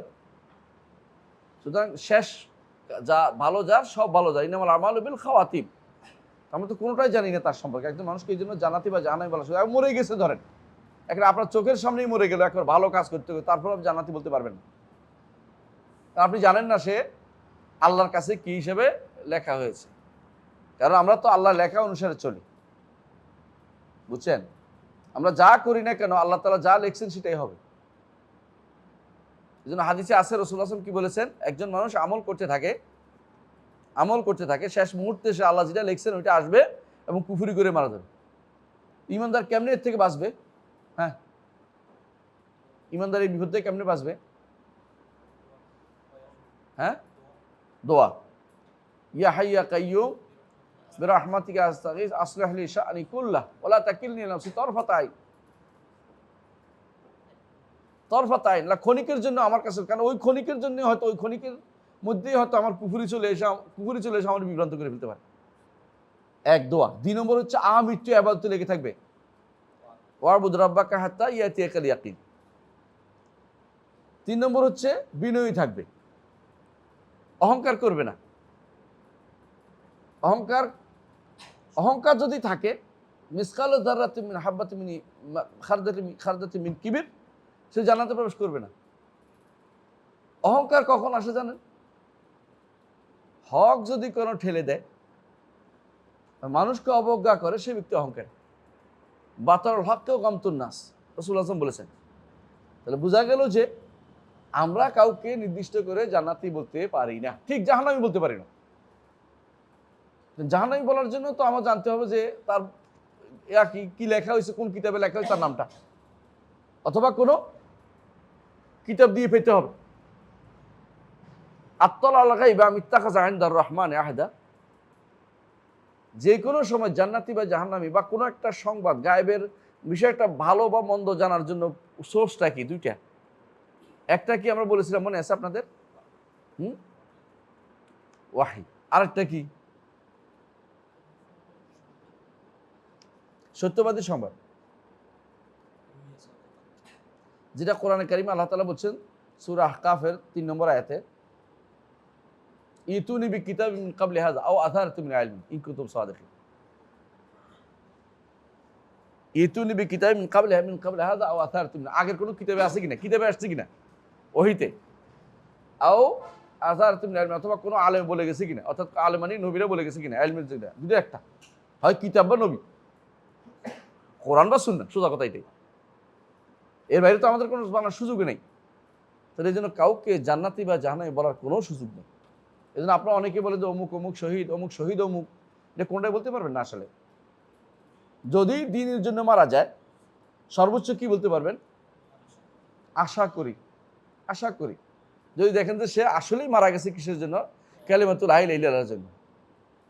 সুতরাং শেষ যা ভালো, যার সব ভালো যায়, ইন্নামাল আমালু বিল খাওয়াতিম। আমরা তো কোনোটাই জানি না তার সম্পর্কে। একজন মানুষকে এই জন্য জান্নাতি বা জাহান্নামী বলা, মরে গেছে ধরেন, এখন আপনার চোখের সামনেই মরে গেল, একবার ভালো কাজ করতে হবে, তারপর আপনি জান্নাতি বলতে পারবেন না। আপনি জানেন না সে আল্লাহর কাছে কি হিসেবে লেখা হয়েছে, কারণ আমরা তো আল্লাহর লেখা অনুসারে চলি, বুঝছেন? আমরা যা করি না কেন আল্লাহ তাআলা যা লিখছেন সেটাই হবে। এই জন্য হাদিসে আছে, রাসূলুল্লাহ সাল্লাল্লাহু আলাইহি ওয়াসাল্লাম কি বলেছেন, একজন মানুষ আমল করতে থাকে, শেষ মুহূর্তে সে আল্লাহ যেটা লিখছেন ওইটা আসবে এবং কুফরি করে মারা যাবে। ঈমানদার কেমনে এর থেকে বাঁচবে? হ্যাঁ, ঈমানদার এই বিপদ থেকে কেমনে বাঁচবে? হ্যাঁ, দোয়া, ইয়া হাইয়্যু ইয়া কাইয়্যুম বিরহমাতিকা আস্তাগীথ আসলিহ লি শা'নি কুল্লাহ ওয়া লা তাকিলনি ইলা নাফসি তারফাতা আইন। তরফাত আইন, ক্ষণিকের জন্য আমার কাছে, কারণ ওই ক্ষণিকের জন্য হয়তো, ওই ক্ষণিকের মধ্যেই হয়তো আমার কুফরি চলে এসে আমার বিভ্রান্ত করে ফেলতে পারে। এক দোয়া। 2 নম্বর হচ্ছে আমৃত্যু ইবাদতে লেগে থাকবে, ওয়াবুদ রাব্বাকা হাত্তা ইয়াতিয়াকাল ইয়াকিন। 3 নম্বর হচ্ছে বিনয়ী থাকবে, অহংকার করবে না। অহংকার যদি থাকে, মিসকাল যাররাতিন মিন হাব্বাতিন মিন খারদাতিন মিন কিবির, সে জান্নাতে প্রবেশ করবে না। অহংকার কখন আসে জানেন? হক যদি কোনো ঠেলে দেয়, মানুষকে অবজ্ঞা করে, সে ব্যক্তি অহংকার। বাতারুল হককেও গামতুন নাস, রাসূলুল্লাহ সাল্লাল্লাহু আলাইহি ওয়াসাল্লাম বলেছেন। তাহলে বোঝা গেল যে আমরা কাউকে নির্দিষ্ট করে জান্নাতি বলতে পারি না, ঠিক জাহান্নামী বলতে পারি না। জাহান্নামী বলার জন্য তো আমার জানতে হবে যে তার কি লেখা হয়েছে, কোন কিতাবে লেখা হয়েছে তার নামটা, অথবা কোনো কিতাব দিয়ে পেতে হবে। আত্তালা আল গায়বা ইত্তাখাযা ইনদার রহমানি আহদা, যে কোনো সময় জান্নাতি বা জাহান্নামী বা কোনো একটা সংবাদ, গায়েবের বিষয়, একটা ভালো বা মন্দ জানার জন্য সোর্সটা কি? দুইটা। একটা কি আমরা বলেছিলাম, মনে আছে আপনাদের? ওয়াহি। আরেকটা কি? সত্যবাদী সংবাদ, যেটা কোরআনে কারিমে আল্লাহ তাআলা বলছেন সূরা আহকাফের 3 নম্বর আয়াতে, ইতুনি বিকিতাবিন মিন ক্বাবলি হাযা আও আথারাতিন মিন ইলমিন ইন কুনতুম সাদিকিন। ইতুনি বিকিতাবিন মিন ক্বাবলি হাযা আও আথারাতিন, আগের কোনো কিতাবে আছে কিনা, কিতাবে আসছে কিনা, ওহিতে, আও আথারাতিন মিন ইলমিন, অথবা কোনো আলেম বলে গেছে কিনা, অর্থাৎ আলেম মানে নবীরা বলে গেছে কিনা, ইলমের যেটা, দুটো একটা, হয় কিতাব বা নবী, কোরআন বা সুন্নাহ, সোজা কথা এটাই। এর বাইরে তো আমাদের কোনো বানার সুযোগ নেই। তাহলে এই জন্য কাউকে জান্নাতি বা জাহান্নামী বলার কোনো সুযোগ নেই। এই জন্য আপনারা অনেকে বলে যে অমুক অমুক শহীদ, অমুক শহীদ অমুক, এটা কোনটাই বলতে পারবেন না। আসলে যদি দ্বীনের জন্য মারা যায়, সর্বোচ্চ কি বলতে পারবেন? আশা করি যদি দেখেন যে সে আসলেই মারা গেছে কিসের জন্য, কালিমাতুল লা ইলাহা ইল্লাল্লাহর জন্য।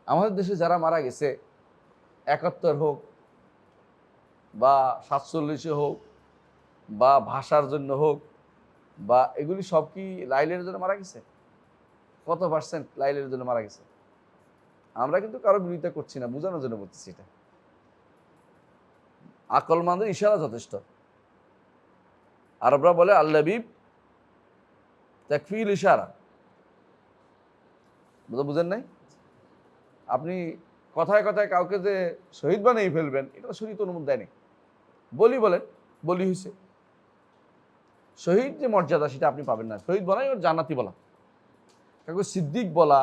আমাদের দেশে যারা মারা গেছে, ৭১ হোক বা ৪৭ হোক বা ভাষার জন্য হোক, বা এগুলি সব কি লা ইলাহা ইল্লাল্লাহর জন্য মারা গেছে? কত পার্সেন্ট লা ইলাহা ইল্লাল্লাহর জন্য মারা গেছে? আমরা কিন্তু কারো বিরোধিতা করছি না, বোঝানোর জন্য বলতেছি। এটা আকলমানদের ইশারা যথেষ্ট। আরবরা বলে আল্লাবিব তাকফিল ইশারা, বুঝেন নাই? আপনি কথায় কথায় কাউকে যে শহীদ বানিয়ে ফেলবেন, এটা শরীয়ত অনুমতি দেয়নি। বলি হয়েছে, শহীদ যে মর্যাদা সেটা আপনি পাবেন না। শহীদ বলাই ওর জান্নাতি বলা, কাউকে সিদ্দিক বলা,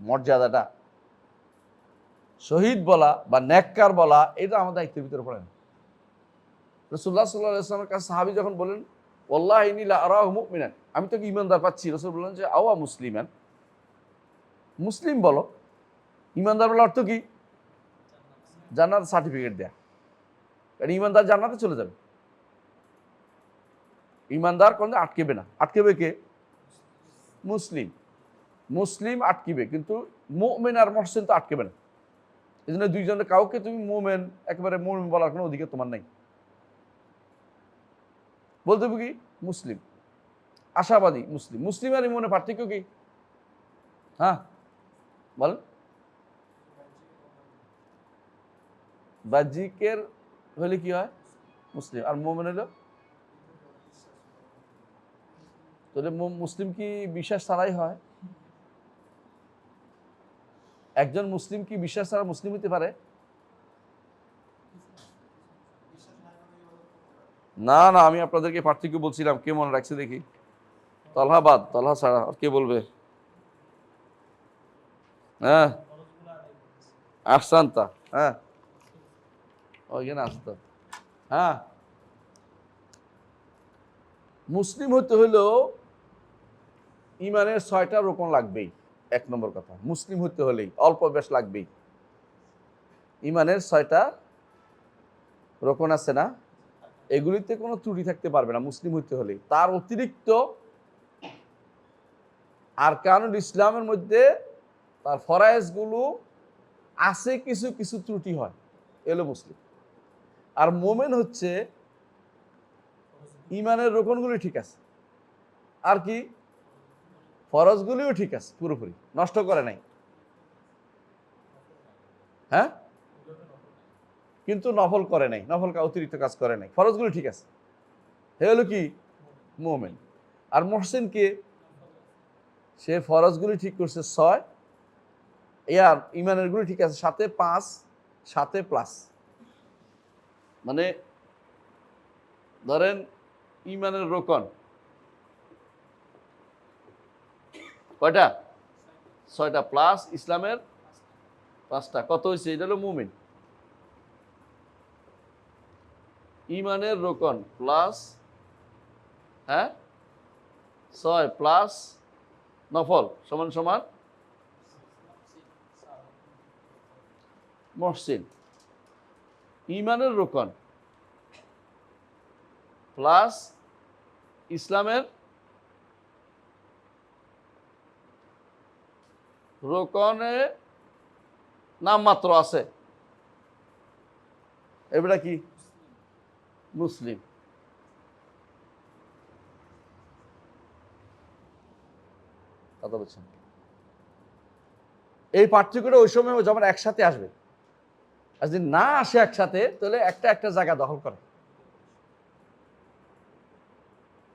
মর্যাদাটা, শহীদ বলা বা নেককার বলা, এটা আমাদের দায়িত্বের ভিতরে পড়ে না। রাসূলুল্লাহ সাল্লাল্লাহু আলাইহি ওয়াসাল্লামের কাছে সাহাবী যখন বলেন ওয়াল্লাহি ইন্নী লা আরাহু মুমিনান, আমি তোকে ঈমানদার পাচ্ছি, রাসূল বললেন যে আওয়া মুসলিমান, মুসলিম বলো। ঈমানদার বলার অর্থ কি? জান্নাত সার্টিফিকেট দেয়া। কারণ ঈমানদার জান্নাতে চলে যাবে। ঈমানদার কোনদিন আটকেবে না। আটকেবে কে? মুসলিম। মুসলিম আটকিবে, কিন্তু মুমিন আর মুহসিন তো আটকেবে না। এই জন্য দুইজনের কাউকে তুমি মুমিন, একেবারে মুমিন বলার কোনো অধিকার তোমার নাই। বলতে হবে কি মুসলিম, আশাবাদী মুসলিম। মুসলিম আর ইমানের পার্থক্য কি? হ্যাঁ বলেন। বাহ্যিকের হলে কি হয়? মুসলিম। আর মুমিন হলো? তাহলে মুসলিম কি বিশ্বাস ছাড়াই হয়? একজন মুসলিম কি বিশ্বাস ছাড়া মুসলিম হতে পারে? না না, আমি আপনাদেরকে পার্থক্য বলছিলাম, কে মনে রাখছে দেখি? তলহা বাদ, তলহা ছাড়া আর কে বলবে? হ্যাঁ আহসানতা, হ্যাঁ ওইখানে আসতো। হ্যাঁ, মুসলিম হতে হলেও ইমানের 6টা রোকন লাগবেই। 1 নম্বর কথা, মুসলিম হতে হলেই অল্প বেশ লাগবেই। ইমানের 6টা রোকন আছে না, এগুলিতে কোনো ত্রুটি থাকতে পারবে না মুসলিম হতে হলেই। তার অতিরিক্ত আরকানুল ইসলামের মধ্যে তার ফরায়েজগুলো আছে, কিছু কিছু ত্রুটি হয়, এলো মুসলিম। আর মোমেন হচ্ছে ইমানের রোকনগুলি ঠিক আছে, আর কি ফরজগুলিও ঠিক আছে, পুরোপুরি নষ্ট করে নাই। হ্যাঁ, কিন্তু নফল করে নাই, নফল অতিরিক্ত কাজ করে নাই, ফরজগুলি ঠিক আছে। হে হলো কি মোমেন। আর মুহসিন কে? সে ফরজগুলি ঠিক করছে 6, আর ইমানের গুলি ঠিক আছে 7, 5, 7 প্লাস। মানে ধরেন ইমানের রোকন কয়টা? 6টা প্লাস ইসলামের 5টা, কত হয়েছে? এটা হলো মুমিন। ইমানের রোকন প্লাস, হ্যাঁ 6 প্লাস নফল সমান সমান মুহসিন। ইমানের রোকন প্লাস ইসলামের রোকনে নামমাত্র আছে, এবারে কি মুসলিম। কথা বলছেন? এই পার্থক্যটা ওই সময় যখন একসাথে আসবে, আর যদি না আসে একসাথে, তাহলে একটা একটা জায়গা দখল করে,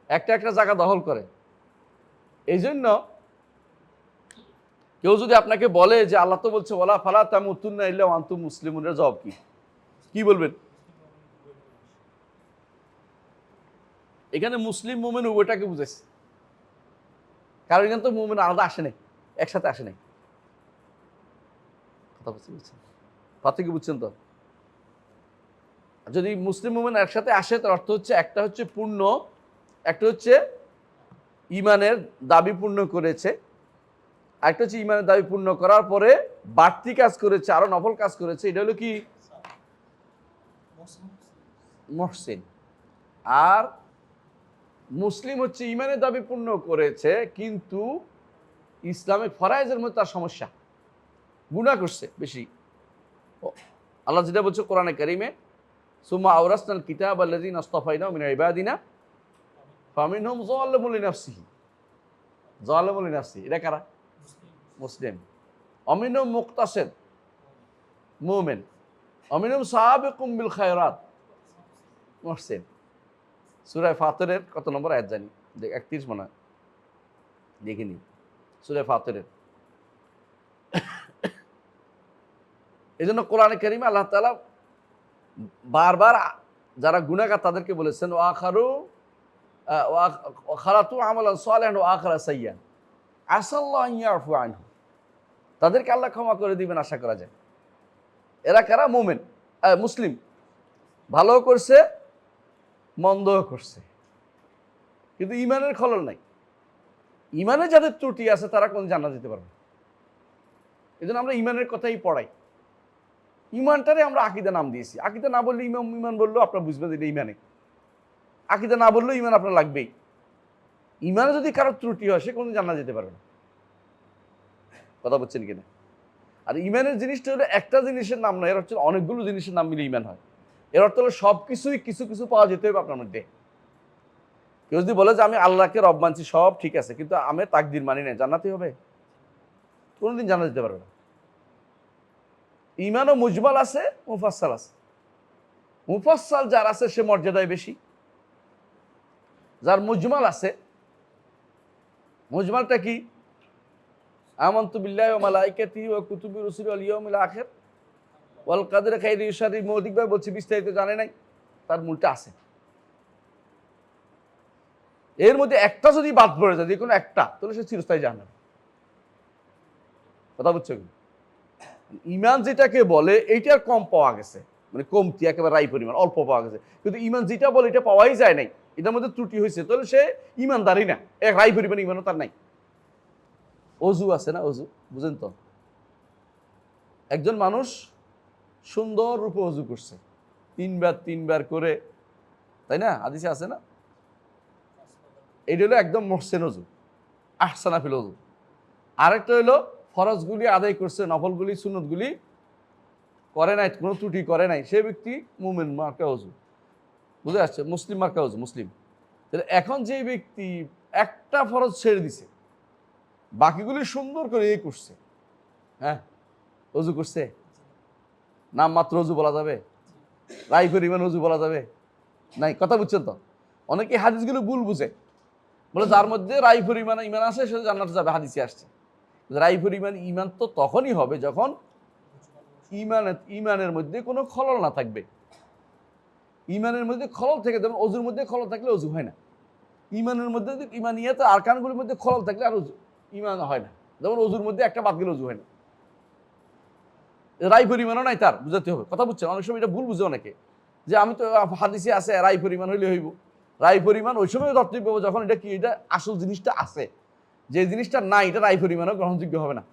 একটা একটা জায়গা দখল করে। এই জন্য কেউ যদি আপনাকে বলে যে আল্লাহ তো বলছে ওয়ালা ফালা তামুতুন্না ইল্লা ওয়া আনতুম মুসলিমুন, এর জবাব কি? কি বলবেন? এখানে মুসলিম মুমিন উভয়টাকে বুঝাইছে, কারণ এখানে তো মুমিন আলাদা আসে নাই, একসাথে আসে নাই। কথা বুঝছেন? পার্থক্য বুঝছেন তো? যদি মুসলিম মুমিন একসাথে আসে, তার অর্থ হচ্ছে একটা হচ্ছে পূর্ণ, একটা হচ্ছে ইমানের দাবি পূর্ণ করেছে, একটা হচ্ছে ইমানের দাবি পূর্ণ করার পরে বাড়তি কাজ করেছে, আরো নফল কাজ করেছে, এটা হলো কি মুহসিন। আর মুসলিম হচ্ছে ইমানের দাবি পূর্ণ করেছে, কিন্তু ইসলামিক ফরায়েজের মধ্যে তার সমস্যা, গুনাহ করছে বেশি। আল্লাহ যেটা বলছে কোরআনে কারিমে, সুম্মা আওরাসনাল কিতাব আল্লাযীনা ইসতাফাইনা মিন ইবাদিনা ফামিনহুম যালিমুন লিনাফসিহি। যালিমুন লিনাফসিহি এটা কারা? মুসলিম। অমিনহুম মুকতাসিদ, মুমিন। অমিনহুম সাবিকুম বিল খায়রাত, মুহসিন। সূরা ফাতিরের কত নম্বর আয়াত জানি? 31 মনে হয়, দেখিনি। সূরা ফাতিরের। এজন্য কোরআনে কারিমে আল্লাহ তাআলা বারবার যারা গুনাহগার তাদেরকে বলেছেন ওয়াখারু খালাতু আমালান সালিহান ওয়া আখরা সাইয়্যান আসাল্লাহু আন ইয়াফু আনহু। তাদেরকে আল্লাহ ক্ষমা করে দিবেন আশা করা যায়। এরা কারা? মোমেন, মুসলিম, ভালো করছে মন্দও করছে, কিন্তু ইমানের খলল নাই। ইমানে যাদের ত্রুটি আছে তারা কোন জান্নাত যেতে পারবে। এই জন্য আমরা ইমানের কথাই পড়াই। ইমানটারে আমরা আকীদা নাম দিয়েছি। আকীদা না বললে ইমান বললেও আপনার বুঝবেন এটা ইমানে। আকীদা না বললেও ইমান আপনার লাগবেই। ইমানে যদি কারো ত্রুটি হয় সে কোনো জান্নাত যেতে পারবে না। কথা বলছেন কিনা? আর ইমানের জিনিসটা হলো একটা জিনিসের নাম নয়, এর হচ্ছে অনেকগুলো জিনিসের নাম মিলে ইমান হয়। এর অর্থ হলো সব কিছুই কিছু কিছু পাওয়া যেতে হবে আপনার মধ্যে। কেউ যদি বলে যে আমি আল্লাহকে রব মানছি, সব ঠিক আছে, কিন্তু আমি তাকদির মানি না, জান্নাতি হবে? কোনোদিন জান্নাত যেতে পারবে না। ইমানও মুজমাল আছে, মুফাসসাল আছে। মুফাসসাল যার আছে সে মর্যাদায় বেশি। যার মুজমাল আছে, মুজমালটা কি? আমানতু বিল্লাহি ওয়া মালাইকাতিহি ওয়া কুতুবিহি ওয়া রুসুলিহি ওয়াল ইয়াউমিল আখির ওয়াল কদরি খাইরিহি ওয়া শাররিহি। মৌলিকভাবে বলছি, বিস্তারিত জানে নাই, তার মূলটা আছে। এর মধ্যে একটা যদি বাদ পড়ে যায়, যে কোনো একটা, তাহলে সে চিরস্থায়ী জাহান্নামে। কথা বুঝছো কি? ইমান যেটাকে বলে এইটার কম পাওয়া গেছে, মানে কমতি, একেবারে রাই পরিমাণ, অল্প পাওয়া গেছে। কিন্তু ইমান যেটা বলে এটা পাওয়াই যায় নাই, এটার মধ্যে ত্রুটি হয়েছে, তাহলে সে ইমানদারই না, এক রাই পরিমাণ ইমানও তার নাই। অজু আছে না, অজু বুঝেন তো? একজন মানুষ সুন্দর রূপে অজু করছে, তিনবার করে, তাই না? হাদিসে আছে না? এইটা হলো একদম মহসেন অজু, আহসানা ফিল অজু। আরেকটা হলো ফরজগুলি আদায় করছে, নফলগুলি সুন্নতগুলি করে নাই, কোনো ত্রুটি করে নাই, সে ব্যক্তি মুমিন মার্কা অজু। বুঝে আসছে? মুসলিম মার্কা অজু, মুসলিম। তাহলে এখন যে ব্যক্তি একটা ফরজ ছেড়ে দিছে, বাকিগুলি সুন্দর করে এই করছে, হ্যাঁ, অজু করছে, নাম মাত্র অজু বলা যাবে? রাই পরিমাণ অজু বলা যাবে? নাই। কথা বুঝছেন তো? অনেকে হাদিসগুলো ভুল বুঝে, বলে যার মধ্যে রাই পরিমাণ ইমান আছে সে জান্নাতে যাবে, হাদিসে আসছে। রাই পরিমাণ ইমান তো তখনই হবে যখন ইমানের মধ্যে কোনো খলল না থাকবে। ইমানের মধ্যে খলল থেকে, যেমন অজুর মধ্যে খলল থাকলে অজু হয় না। ইমানের মধ্যে ইমানিয়াতে আরকানগুলির মধ্যে খলল থাকলে আর ইমান হয় না। যেমন অজুর মধ্যে একটা বাদ গেলে অজু হয় না। রাই পরিমাণও নাই তার, বুঝাতে হবে। কথা বুঝছেন? অনেক সময় এটা ভুল বুঝে অনেকে, যে আমি তো হাদিসে আছে রাই পরিমাণ হইলে হইব। রাই পরিমাণ ওই সময় ধরতে পাবো যখন এটা কি, এটা আসল জিনিসটা আছে। যে জিনিসটা নাই, এটা রাই পরিমাণও গ্রহণযোগ্য হবে না।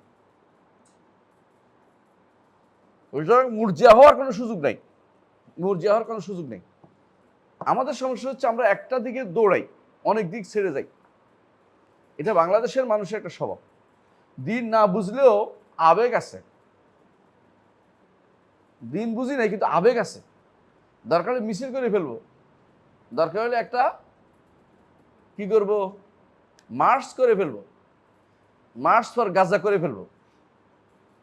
ওইটা মুরজিয়া হওয়ার কোনো সুযোগ নাই, মুরজিয়া হওয়ার কোনো সুযোগ নেই। আমাদের সমস্যা হচ্ছে আমরা একটা দিকে দৌড়াই, অনেক দিক ছেড়ে যাই। এটা বাংলাদেশের মানুষের একটা স্বভাব। দিন না বুঝলেও আবেগ আছে, দিন বুঝি নাই কিন্তু আবেগ আছে। দরকার হলে মিছিল করে ফেলবো, দরকার হলে একটা কি করব, মার্চ করে ফেলবো, মার্চ ফর গাজা করে ফেলবো।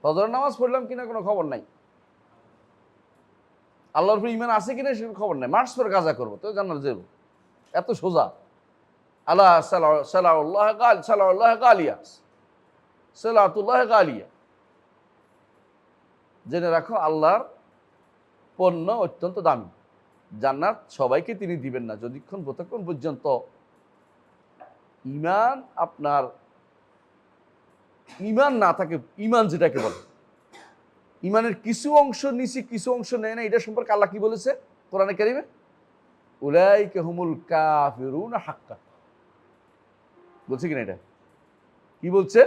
ফজর নামাজ পড়লাম কিনা কোনো খবর নাই, আল্লাহর উপর ঈমান আছে কিনা সেটা খবর নাই, মার্চ ফর গাজা করবো, তো জান্নাত যাবো। এত সোজা। আল্লাহ সালাউল্লাহ গালিয়া, সালাতুল্লাহ গালিয়া। জেনে রাখো আল্লাহর পণ্য অত্যন্ত দামি, জান্নাত সবাইকে তিনি দিবেন না যতক্ষণ পর্যন্ত ঈমান আপনার ঈমান না থাকে। ঈমান যেটাকে বলে, ঈমানের কিছু অংশ নিছি কিছু অংশ নেয় না, এটা সম্পর্কে আল্লাহ কি বলেছে কোরআনে কারিমে? উলাইকা হুমুল কাফিরুন হাক্কা। বলছে কিনা? এটা কি বলছে?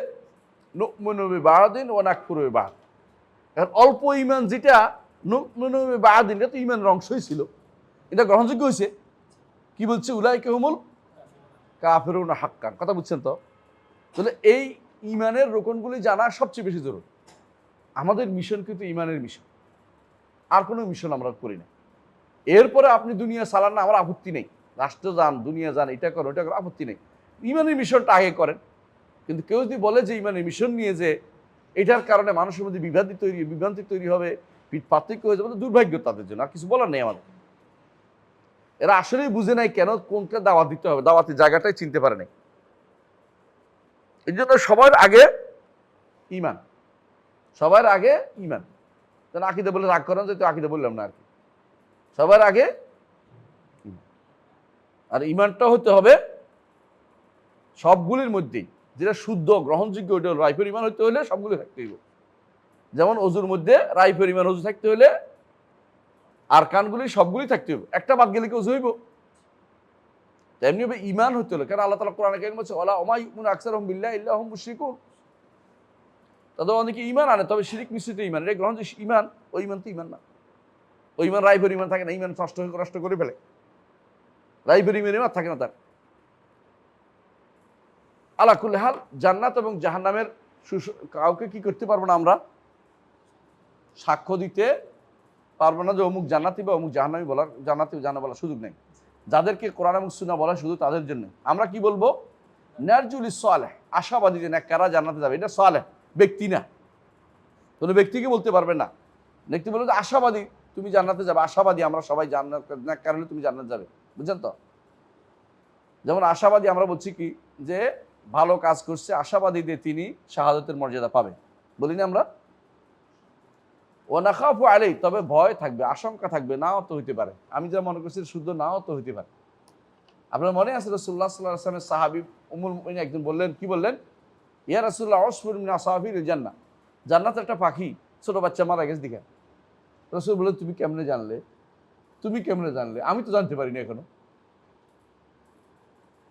নুমিনু বিবাদিন ওয়া নাকফুরু বিবাদ। এখন অল্প ঈমান যেটা নুমিনু বিবাদিন, এটা তো ঈমানের অংশই ছিল, এটা গ্রহণযোগ্য হয়েছে। কি বলছে? উলাইকা হুমুল কাফিরুন হাক্কা। কথা বুঝছেন তো? তাহলে এই ঈমানের রোকনগুলি জানা সবচেয়ে বেশি জরুরি। আমাদের মিশন কিন্তু ঈমানের মিশন, আর কোনো মিশন আমরা করি না। এরপরে আপনি দুনিয়া চালান না, আমার আপত্তি নেই, রাষ্ট্র যান, দুনিয়া যান, এটা করো ওটা করো, আপত্তি নেই। ঈমানের মিশনটা আগে করেন। কিন্তু কেউ যদি বলে যে ঈমানের মিশন নিয়ে যে এটার কারণে মানুষের মধ্যে বিভ্রান্তি তৈরি হবে, পার্থক্য হয়ে যাবে, দুর্ভাগ্য তাদের জন্য, আর কিছু বলার নেই আমাদের। এরা আসলেই বুঝে নাই কেন কোনটা দাওয়াত দিতে হবে, দাওয়াতের জায়গাটাই চিনতে পারে নাই। এই জন্য সবার আগে ঈমান, সবার আগে ঈমান। আকীদা বলে রাগ করেন, যে তো আকীদা বললাম না আর কি। সবার আগে আর ঈমানটা হতে হবে সবগুলির মধ্যেই, যেটা শুদ্ধ গ্রহণযোগ্য, ওইটা রাইফের ঈমান হতে হলে সবগুলো থাকতে হইব। যেমন অজুর মধ্যে রাই পরিমাণ অজু থাকতে হলে আর কানগুলি সবগুলি থাকতে হবে, একটা বাদ গেলে কি অজু হইব? তেমনিভাবে ইমান হতে হলো, কারণ আল্লাহ তাআলা কোরআনে কারীমে বলছে ওয়ালা ওমা ইউমিনু আকসারুহুম বিল্লাহি ইল্লা হুম মুশরিকুন। তাদের অনেকে ইমান আনে, তবে শিরিক মিশ্রিত ইমান, এটা গ্রহণ যে ইমান, ওই ইমান তো ইমান না। ওই ইমান রাই পরিমাণ থাকে না, ইমান নষ্ট করে ফেলে, রাই পরিমাণ ইমান থাকে না তার। আলা কুল্লি হাল, জান্নাত এবং জাহান্নামের কাউকে কি করতে পারবো না আমরা? সাক্ষ্য দিতে পারবো না যে অমুক জান্নাতি বা অমুক জাহান্নামী বলার, জান্নাতি জানা বলার সুযোগ নেই। যাদেরকে কোরআন এবং সুন্নাহ বলা শুধু তাদের জন্য। আমরা কি বলবো? নারজুল সালেহ, আশাবাদী যে নেককাররা জান্নাতে যাবে, এটা সালেহ ব্যক্তি না, কোনো ব্যক্তিকে বলতে পারবে না। ব্যক্তি বলবে যে আশাবাদী তুমি জান্নাতে যাবে, আশাবাদী আমরা সবাই জান্নাত, নেককার হলে তুমি জান্নাত যাবে, বুঝছেন তো? যেমন আশাবাদী আমরা বলছি কি, যে ভালো কাজ করছে, আশাবাদী দিয়ে তিনি শাহাদাতের মর্যাদা পাবে, বলি না আমরা? ওয়ানাখাফু আলাইহি, তবে ভয় থাকবে, আশঙ্কা থাকবে, নাও তো হইতে পারে, আমি যা মনে করছি শুদ্ধ নাও তো হইতে পারে। আপনার মনে আছে রাসূলুল্লাহ সাল্লাল্লাহু আলাইহি ওয়াসাল্লামের সাহাবী উম্মুল মুমিনিন একজন বললেন, কি বললেন? ইয়া রাসূলুল্লাহ উসফুর মিন আসাফিরিল জান্নাহ, জান্নাতে একটা পাখি ছোট বাচ্চা মারা গেছে দিকে। রাসূল বললেন তুমি কেমনে জানলে? তুমি কেমনে জানলে? আমি তো জানতে পারিনি এখনো।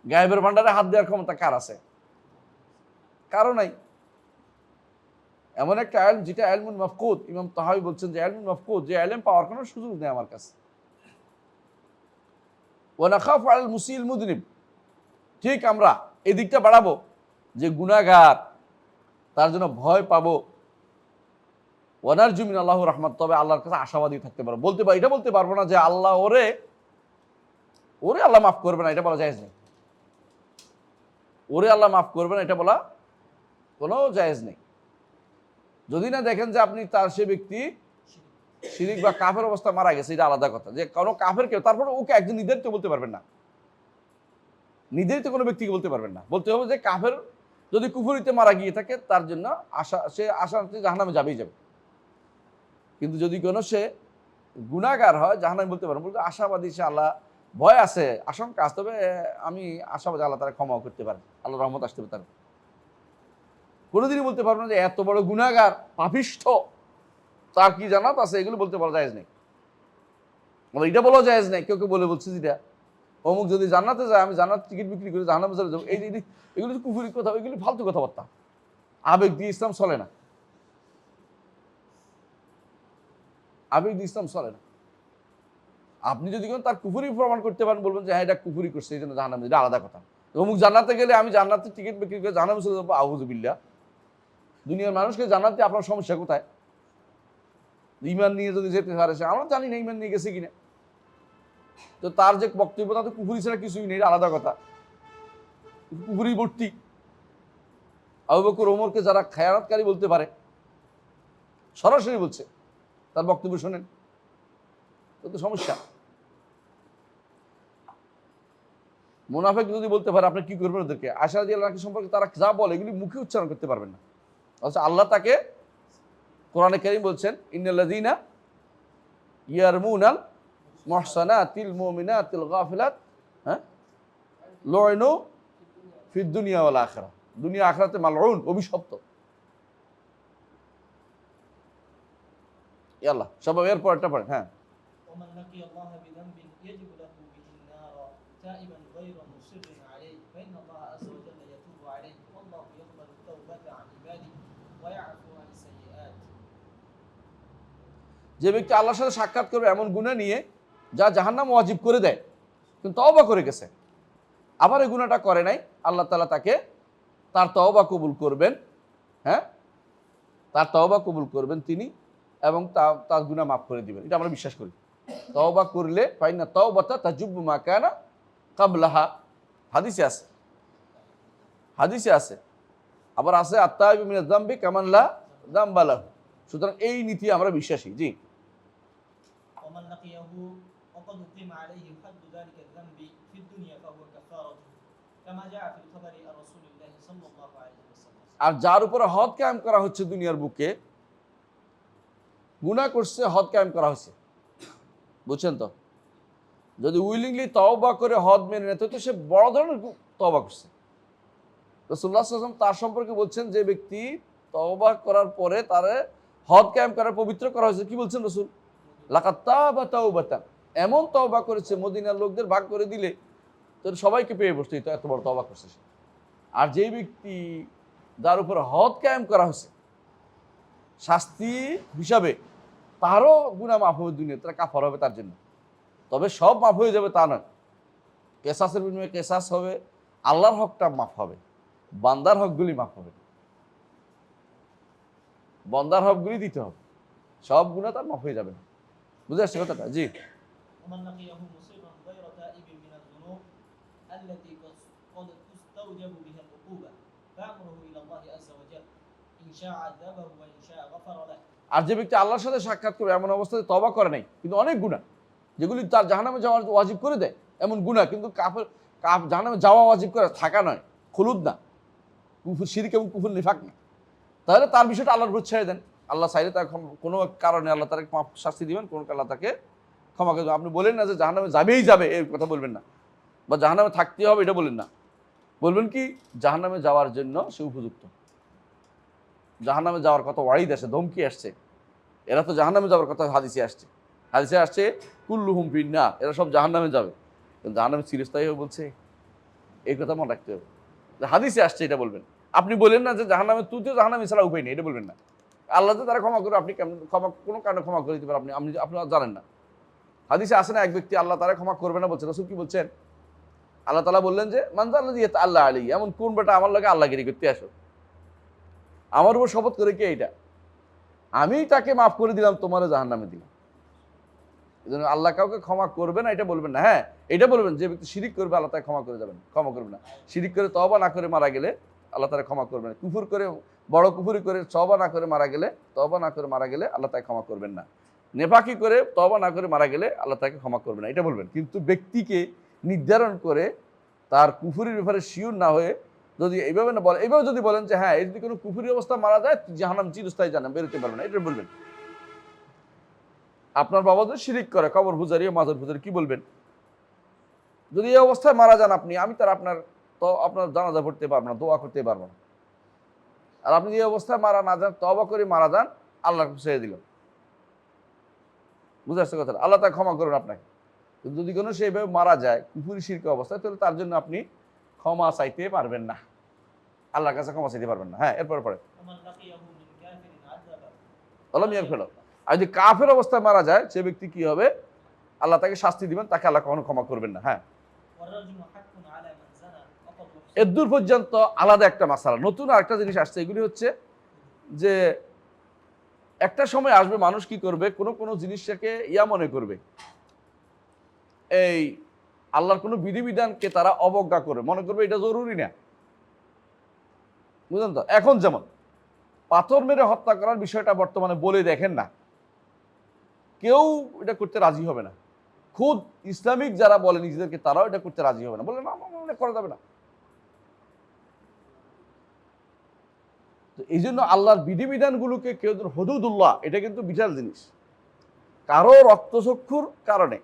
গায়েবের ভান্ডারে হাত দেওয়ার ক্ষমতা কার আছে? কারো নাই। এমন একটা ইলম যেটা ইলমুল মাফকুদ, ইমাম তাহাবী বলছেন যে ইলমুল মাফকুদ, যে ইলম পাওয়ার কোনো সুযোগ নেই আমার কাছে। ওয়া নাখাফু আলাল মুসিল মুযনিব, ঠিক আমরা এই দিকটা বাড়াবো যে গুনাহগার, তার জন্য ভয় পাবো। ওয়া নারজু মিনাল্লাহি রাহমাত, তবে আল্লাহর কাছে আশাবাদী থাকতে পারবো। বলতে পারি, এটা বলতে পারবো না যে আল্লাহ ওরে আল্লাহ মাফ করবে না, এটা বলা জায়েজ নেই। ওরে আল্লাহ মাফ করবে না, এটা বলা কোনো জায়েজ নেই। যদি না দেখেন যে আপনি তার, সে ব্যক্তি শিরিক বা কাফের অবস্থা মারা গেছে, এটা আলাদা কথা। যে কোনো কাফের কেউ, তারপরে ওকে একজন নির্ধারিত বলতে পারবেন না, নির্ধারিত কোনো ব্যক্তিকে বলতে পারবেন না। বলতে হবে যে কাফের যদি কুফরিতে মারা গিয়ে থাকে, তার জন্য সে জাহান্নামে যাবেই যাবে। কিন্তু যদি কোনো সে গুনাহগার হয়, জাহান্নামে বলতে পারেন, বলতে আশাবাদী, সে আল্লাহ ভয় আছে, আশঙ্কা আছে, তবে আমি আশাবাদী আল্লাহ তারা ক্ষমাও করতে পারেন, আল্লাহ রহমত আসতে পারে তার। কোনোদিনই বলতে পারবো না যে এত বড় গুনাহগার, পাপিষ্ঠ, তার কি জান্নাত আছে, এগুলো বলতে বলা জায়েজ নেই। এটা বলা জায়েজ নেই। কেউ কেউ বলছে যেটা অমুক যদি জান্নাতে যায়, আমি জান্নাত টিকিট বিক্রি করে জাহান্নামে চলে যাবো, এগুলো কুফরি কথা, এগুলি ফালতু কথাবার্তা। আবেগ দিয়ে ইসলাম চলে না, আবেগ দিয়ে ইসলাম চলে না। আপনি যদি তার কুফরি প্রমাণ করতে পারেন, বলবেন যে হ্যাঁ এটা কুফরি করছে, এই জন্য জাহান্নামে, এটা আলাদা কথা। অমুক জান্নাতে গেলে আমি জান্নাতের টিকিট বিক্রি করে জাহান্নামে চলে যাবো, আউযু বিল্লাহ। দুনিয়ার মানুষকে জান্নাতে আপনার সমস্যা কোথায়? ঈমান নিয়ে যদি যেতে পারে, সে, আমরা জানি না ঈমান নিয়ে গেছে কিনা, তো তার যে বক্তব্য তাতে কুফরি ছাড়া কিছুই নেই, আলাদা কথা। কুফরি ভর্তি। আবু বকর ওমরকে যারা খেয়ানতকারী বলতে পারে, সরাসরি বলছে, তার বক্তব্য শোনেন, তো সমস্যা। মুনাফিক যদি বলতে পারে, আপনি কি করবেন ওদেরকে? আয়েশা রাদিয়াল্লাহু আনহা সম্পর্কে তারা যা বলে, এগুলি মুখে উচ্চারণ করতে পারবেন না। অথচ আল্লাহ তাকে কোরআনে কারীম বলছেন, ইন্নাল্লাযীনা ইয়ারমুনাল মুহসানাতিল মুমিনাতিল গাফিলাত, হ্যাঁ, লুইনু ফিদ দুনিয়া ওয়াল আখিরাহ, দুনিয়া আখিরাতে মালউন, অভিশপ্ত। আল্লাহ সবাই এর পরেরটা পড়েন। হ্যাঁ, ومن لقي الله بذنب يجب له به النار تائبا غير مصر عليه فإن الله عز وجل يتوب عليه والله يقبل التوبة عن عباده ويعفو عن السيئات। যে ব্যক্তি আল্লাহর সাথে সাক্ষাৎ করবে এমন গুনাহ নিয়ে যা জাহান্নাম ওয়াজিব করে দেয়, কিন্তু তওবা করে গেছে, আবার এই গুনাহটা করে নাই, আল্লাহ তাআলা তাকে তার তওবা কবুল করবেন। হ্যাঁ, তার তওবা কবুল করবেন তিনি, এবং তার গুনাহ মাফ করে দিবেন, এটা আমরা বিশ্বাস করি। তওবা করলে ফাইন্না তাওবাতা তাজুব্বু মা কানা ক্বাবলাহা, হাদিসে আছে, হাদিসে আছে। আবার আছে আত-তাইবু মিনাজ যামবি কামান লা যামবা লাহু। সুতরাং এই নীতি আমরা বিশ্বাসী। জি, ومن لقيه وقد أقيم عليه حد ذلك الذنب في الدنيا فهو كفارته كما جاء في الخبر عن رسول الله صلى الله عليه وسلم। আর যার উপরে হদ কায়েম করা হচ্ছে দুনিয়ার বুকে, গুনাহ করছে, হদ কায়েম করা হচ্ছে, বুঝছেন তো? যদি উইলিংলি তওবা করে হদ মেনে নেয়, তো সে বড় ধরনের তওবা করছে। রাসূলুল্লাহ সাল্লাল্লাহু আলাইহি ওয়াসাল্লাম তার সম্পর্কে বলছেন, যে ব্যক্তি তওবা করার পরে তারে হদ কায়েম করা পবিত্র করা হয়েছে। কি বলছেন রাসূল? লাকাত তাবা তাওবাতান, এমন তওবা করেছে মদিনার লোকদের ভাগ করে দিলে তো সবাইকে পেয়ে বসতো, তো এত বড় তওবা করছে সে। আর যেই ব্যক্তি যার উপর হদ কায়েম করা হয়েছে শাস্তি হিসাবে, তারও গুনাহ মাফ হবে দুনিয়া, তারা কাফার হবে তার জন্য। তবে সব মাফ হয়ে যাবে তা নয়, কেসাসের বিনিময়ে কেসাস হবে, আল্লাহর হকটা মাফ হবে, বান্দার হকগুলি মাফ হবে, বান্দার হকগুলি দিতে হবে, সব গুনাহ তার মাফ হয়ে যাবে না। বুঝে আসছে কথাটা? জি। ومن لقيه مصرا غير تائب من الذنوب التي قد تستوجب بها العقوبة فأمره إلى الله عز وجل إن شاء عذبه وإن شاء غفر له। আর যে ব্যক্তি আল্লাহর সাথে সাক্ষাৎ করবে এমন অবস্থায় তওবা করে নাই, কিন্তু অনেক গুনাহ যেগুলি তার জাহান্নামে যাওয়ার ওয়াজিব করে দেয়, এমন গুনাহ কিন্তু জাহান্নামে যাওয়া ওয়াজিব করে থাকা নয়, খুলুদ না, কুফর শিরক এবং কুফর নিফাক না, তাহলে তার বিষয়টা আল্লাহর উপর ছেড়ে দেন। আল্লাহ চাইলে তার কোনো কারণে আল্লাহ তাকে শাস্তি দিবেন, কোনো আল্লাহ তাকে ক্ষমা করে দেবেন। আপনি বলেন না যে জাহান্নামে যাবেই যাবে, এই কথা বলবেন না, বা জাহান্নামে থাকতে হবে এটা বলেন না। বলবেন কি জাহান্নামে যাওয়ার জন্য সে উপযুক্ত। জাহান্নামে যাওয়ার কথা ওয়াইদ আসে, ধমকি আসছে, এরা তো জাহান্নামে যাওয়ার কথা হাদিসে আসছে। হাদিসে আসছে কুল্লুহুম ফিন্নার, এরা সব জাহান্নামে যাবে। কিন্তু জাহান্নামে চিরস্থায়ী হয়ে বলছে, এই কথা মনে রাখতে হবে। হাদিসে আসছে এটা বলবেন। আপনি বলেন না যে জাহান্নামে, তুই তো জাহান্নামে ছাড়া উপায় নেই, এটা বলবেন না। আল্লাহ তো তারা ক্ষমা করে, আপনি কেমন ক্ষমা, কোনো কারণে ক্ষমা করে দিতে পারেন আপনি আপনারা জানেন না। হাদিসে আসে না এক ব্যক্তি আল্লাহ তারা ক্ষমা করবে না বলছে, রাসূল কি বলছেন? আল্লাহ তাআলা বললেন যে মানজাল্লাযী ইয়াতাআল্লা আলাইহি, এমন কোন বেটা আমার লাগে আল্লাহগিরি করতে আসো, আমার উপর শপথ করে কে এটা, আমি তাকে মাফ করে দিলাম, তোমারও জাহান্নামে দিলাম। এজন্য আল্লাহ কাউকে ক্ষমা করবে না এটা বলবেন না। হ্যাঁ, এটা বলবেন যে ব্যক্তি শিরিক করবে আল্লাহ তাকে ক্ষমা করে যাবেন, ক্ষমা করবে না। শিরিক করে তওবা না করে মারা গেলে আল্লাহ তাকে ক্ষমা করবে না। কুফর করে, বড় কুফরি করে তওবা না করে মারা গেলে, তওবা না করে মারা গেলে আল্লাহ তাকে ক্ষমা করবেন না। নেফাকি করে তওবা না করে মারা গেলে আল্লাহ তাকে ক্ষমা করবে না, এটা বলবেন। কিন্তু ব্যক্তিকে নির্ধারণ করে তার কুফরির ব্যাপারে শিওর না হয়ে যদি এইভাবে না বলে, এইভাবে যদি বলেন যে হ্যাঁ, এই যদি কোনো কুফরি অবস্থা মারা যায় জাহান্নাম চিরস্থায়ী, জাহান্নাম বেরোতে পারবে না, এটা বলবেন। আপনার বাবা যদি শিরিক করে, কবর পূজারি, মাজার পূজারি, কি বলবেন? যদি এই অবস্থায় মারা যান আপনি, আমি তার আপনার জানাজা পড়তে পারবো না, দোয়া করতে পারবো না। আর আপনি এই অবস্থায় মারা না যান, তওবা করে মারা যান, আল্লাহ ছেড়ে দিল। বুঝে আসছে কথা? আল্লাহ তাকে ক্ষমা করবেন আপনাকে। যদি কোনো সেইভাবে মারা যায় কুফরি শিরক অবস্থায়, তাহলে তার জন্য আপনি ক্ষমা চাইতে পারবেন না, আল্লাহর কাছে ক্ষমা চাইতে পারবেন না। হ্যাঁ, এরপরে ومن لقيه من كافر عذبه আল্লাহ মিয়ার ফেলো। আর যদি কাফের অবস্থায় মারা যায় সে ব্যক্তি কি হবে? আল্লাহ তাকে শাস্তি দিবেন, তাকে আল্লাহ কখনো ক্ষমা করবেন না। হ্যাঁ, والرجم حق على من زنى وقد এর দূর পর্যন্ত আলাদা একটা মাসালা। নতুন আরেকটা জিনিস আসছে, এগুলি হচ্ছে যে একটা সময় আসবে মানুষ কি করবে, কোন কোন জিনিসটাকে ইয়া মনে করবে, এই আল্লাহর কোনো বিধিবিধানকে তারা অবজ্ঞা করে মনে করবে এটা জরুরি না। বুঝলেন তো? এখন যেমন পাথর মেরে হত্যা করার বিষয়টা বর্তমানে বলে দেখেন না, কেউ এটা করতে রাজি হবে না। খুদ ইসলামিক যারা বলে নিজেদেরকে, তারাও এটা করতে রাজি হবে না, বলে না আমার করা যাবে না। তো এই জন্য আল্লাহর বিধিবিধানগুলোকে কেউ, হুদুদুল্লাহ, এটা কিন্তু বিশাল জিনিস। কারো রক্তচক্ষুর কারণে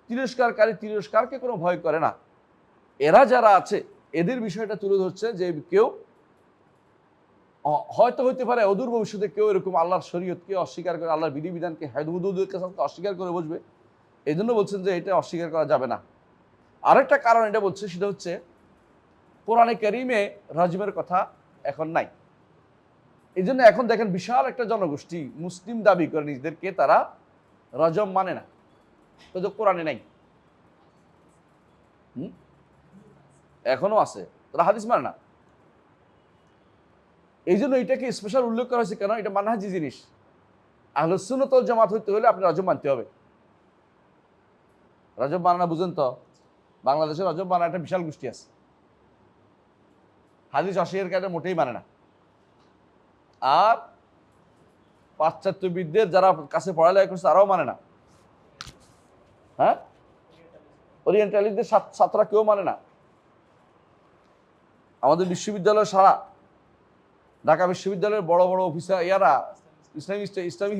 তিরস্কারকারী তিরস্কারকে কোনো ভয় করে না। এরা যারা আছে এদের বিষয়টা তুলে ধরছে যে কেউ হয়তো হইতে পারে অদূর ভবিষ্যতে কেউ এরকম আল্লাহর শরীয়তকে অস্বীকার করে, আল্লাহর বিধিবিধানকে হুদুদকে অস্বীকার করে বসবে। এই জন্য বলছেন যে এটা অস্বীকার করা যাবে না। আরেকটা কারণ এটা বলছে, সেটা হচ্ছে কোরআনে কারীমে রাজমের কথা এখন নাই। এই জন্য এখন দেখেন বিশাল একটা জনগোষ্ঠী মুসলিম দাবি করে নিজেদেরকে, তারা রজম মানে না, তো কোরআনে নাই। এখনো আছে, তারা হাদিস মানে না। এই জন্য এটাকে স্পেশাল উল্লেখ করা হয়েছে। কেন? এটা মানহাজি জিনিস। আহলে সুন্নাত ওয়াল জামাত হইতে হলে আপনি রজম মানতে হবে। রজব মানে না, বুঝেন তো? বাংলাদেশে রজব মানে একটা বিশাল গোষ্ঠী আছে, হাদিস অস্বীকার করে মোটেই মানে না। আর পাশ্চাত্যবিদদের যারা কাছে পড়ালেখা করছে তারাও মানে না। হ্যাঁ, ওরিয়েন্টালিস্টদের ছাত্ররা কেউ মানে না। আমাদের বিশ্ববিদ্যালয় সারা ঢাকা বিশ্ববিদ্যালয়ের বড় বড় অফিসার ইয়ারা ইসলামিক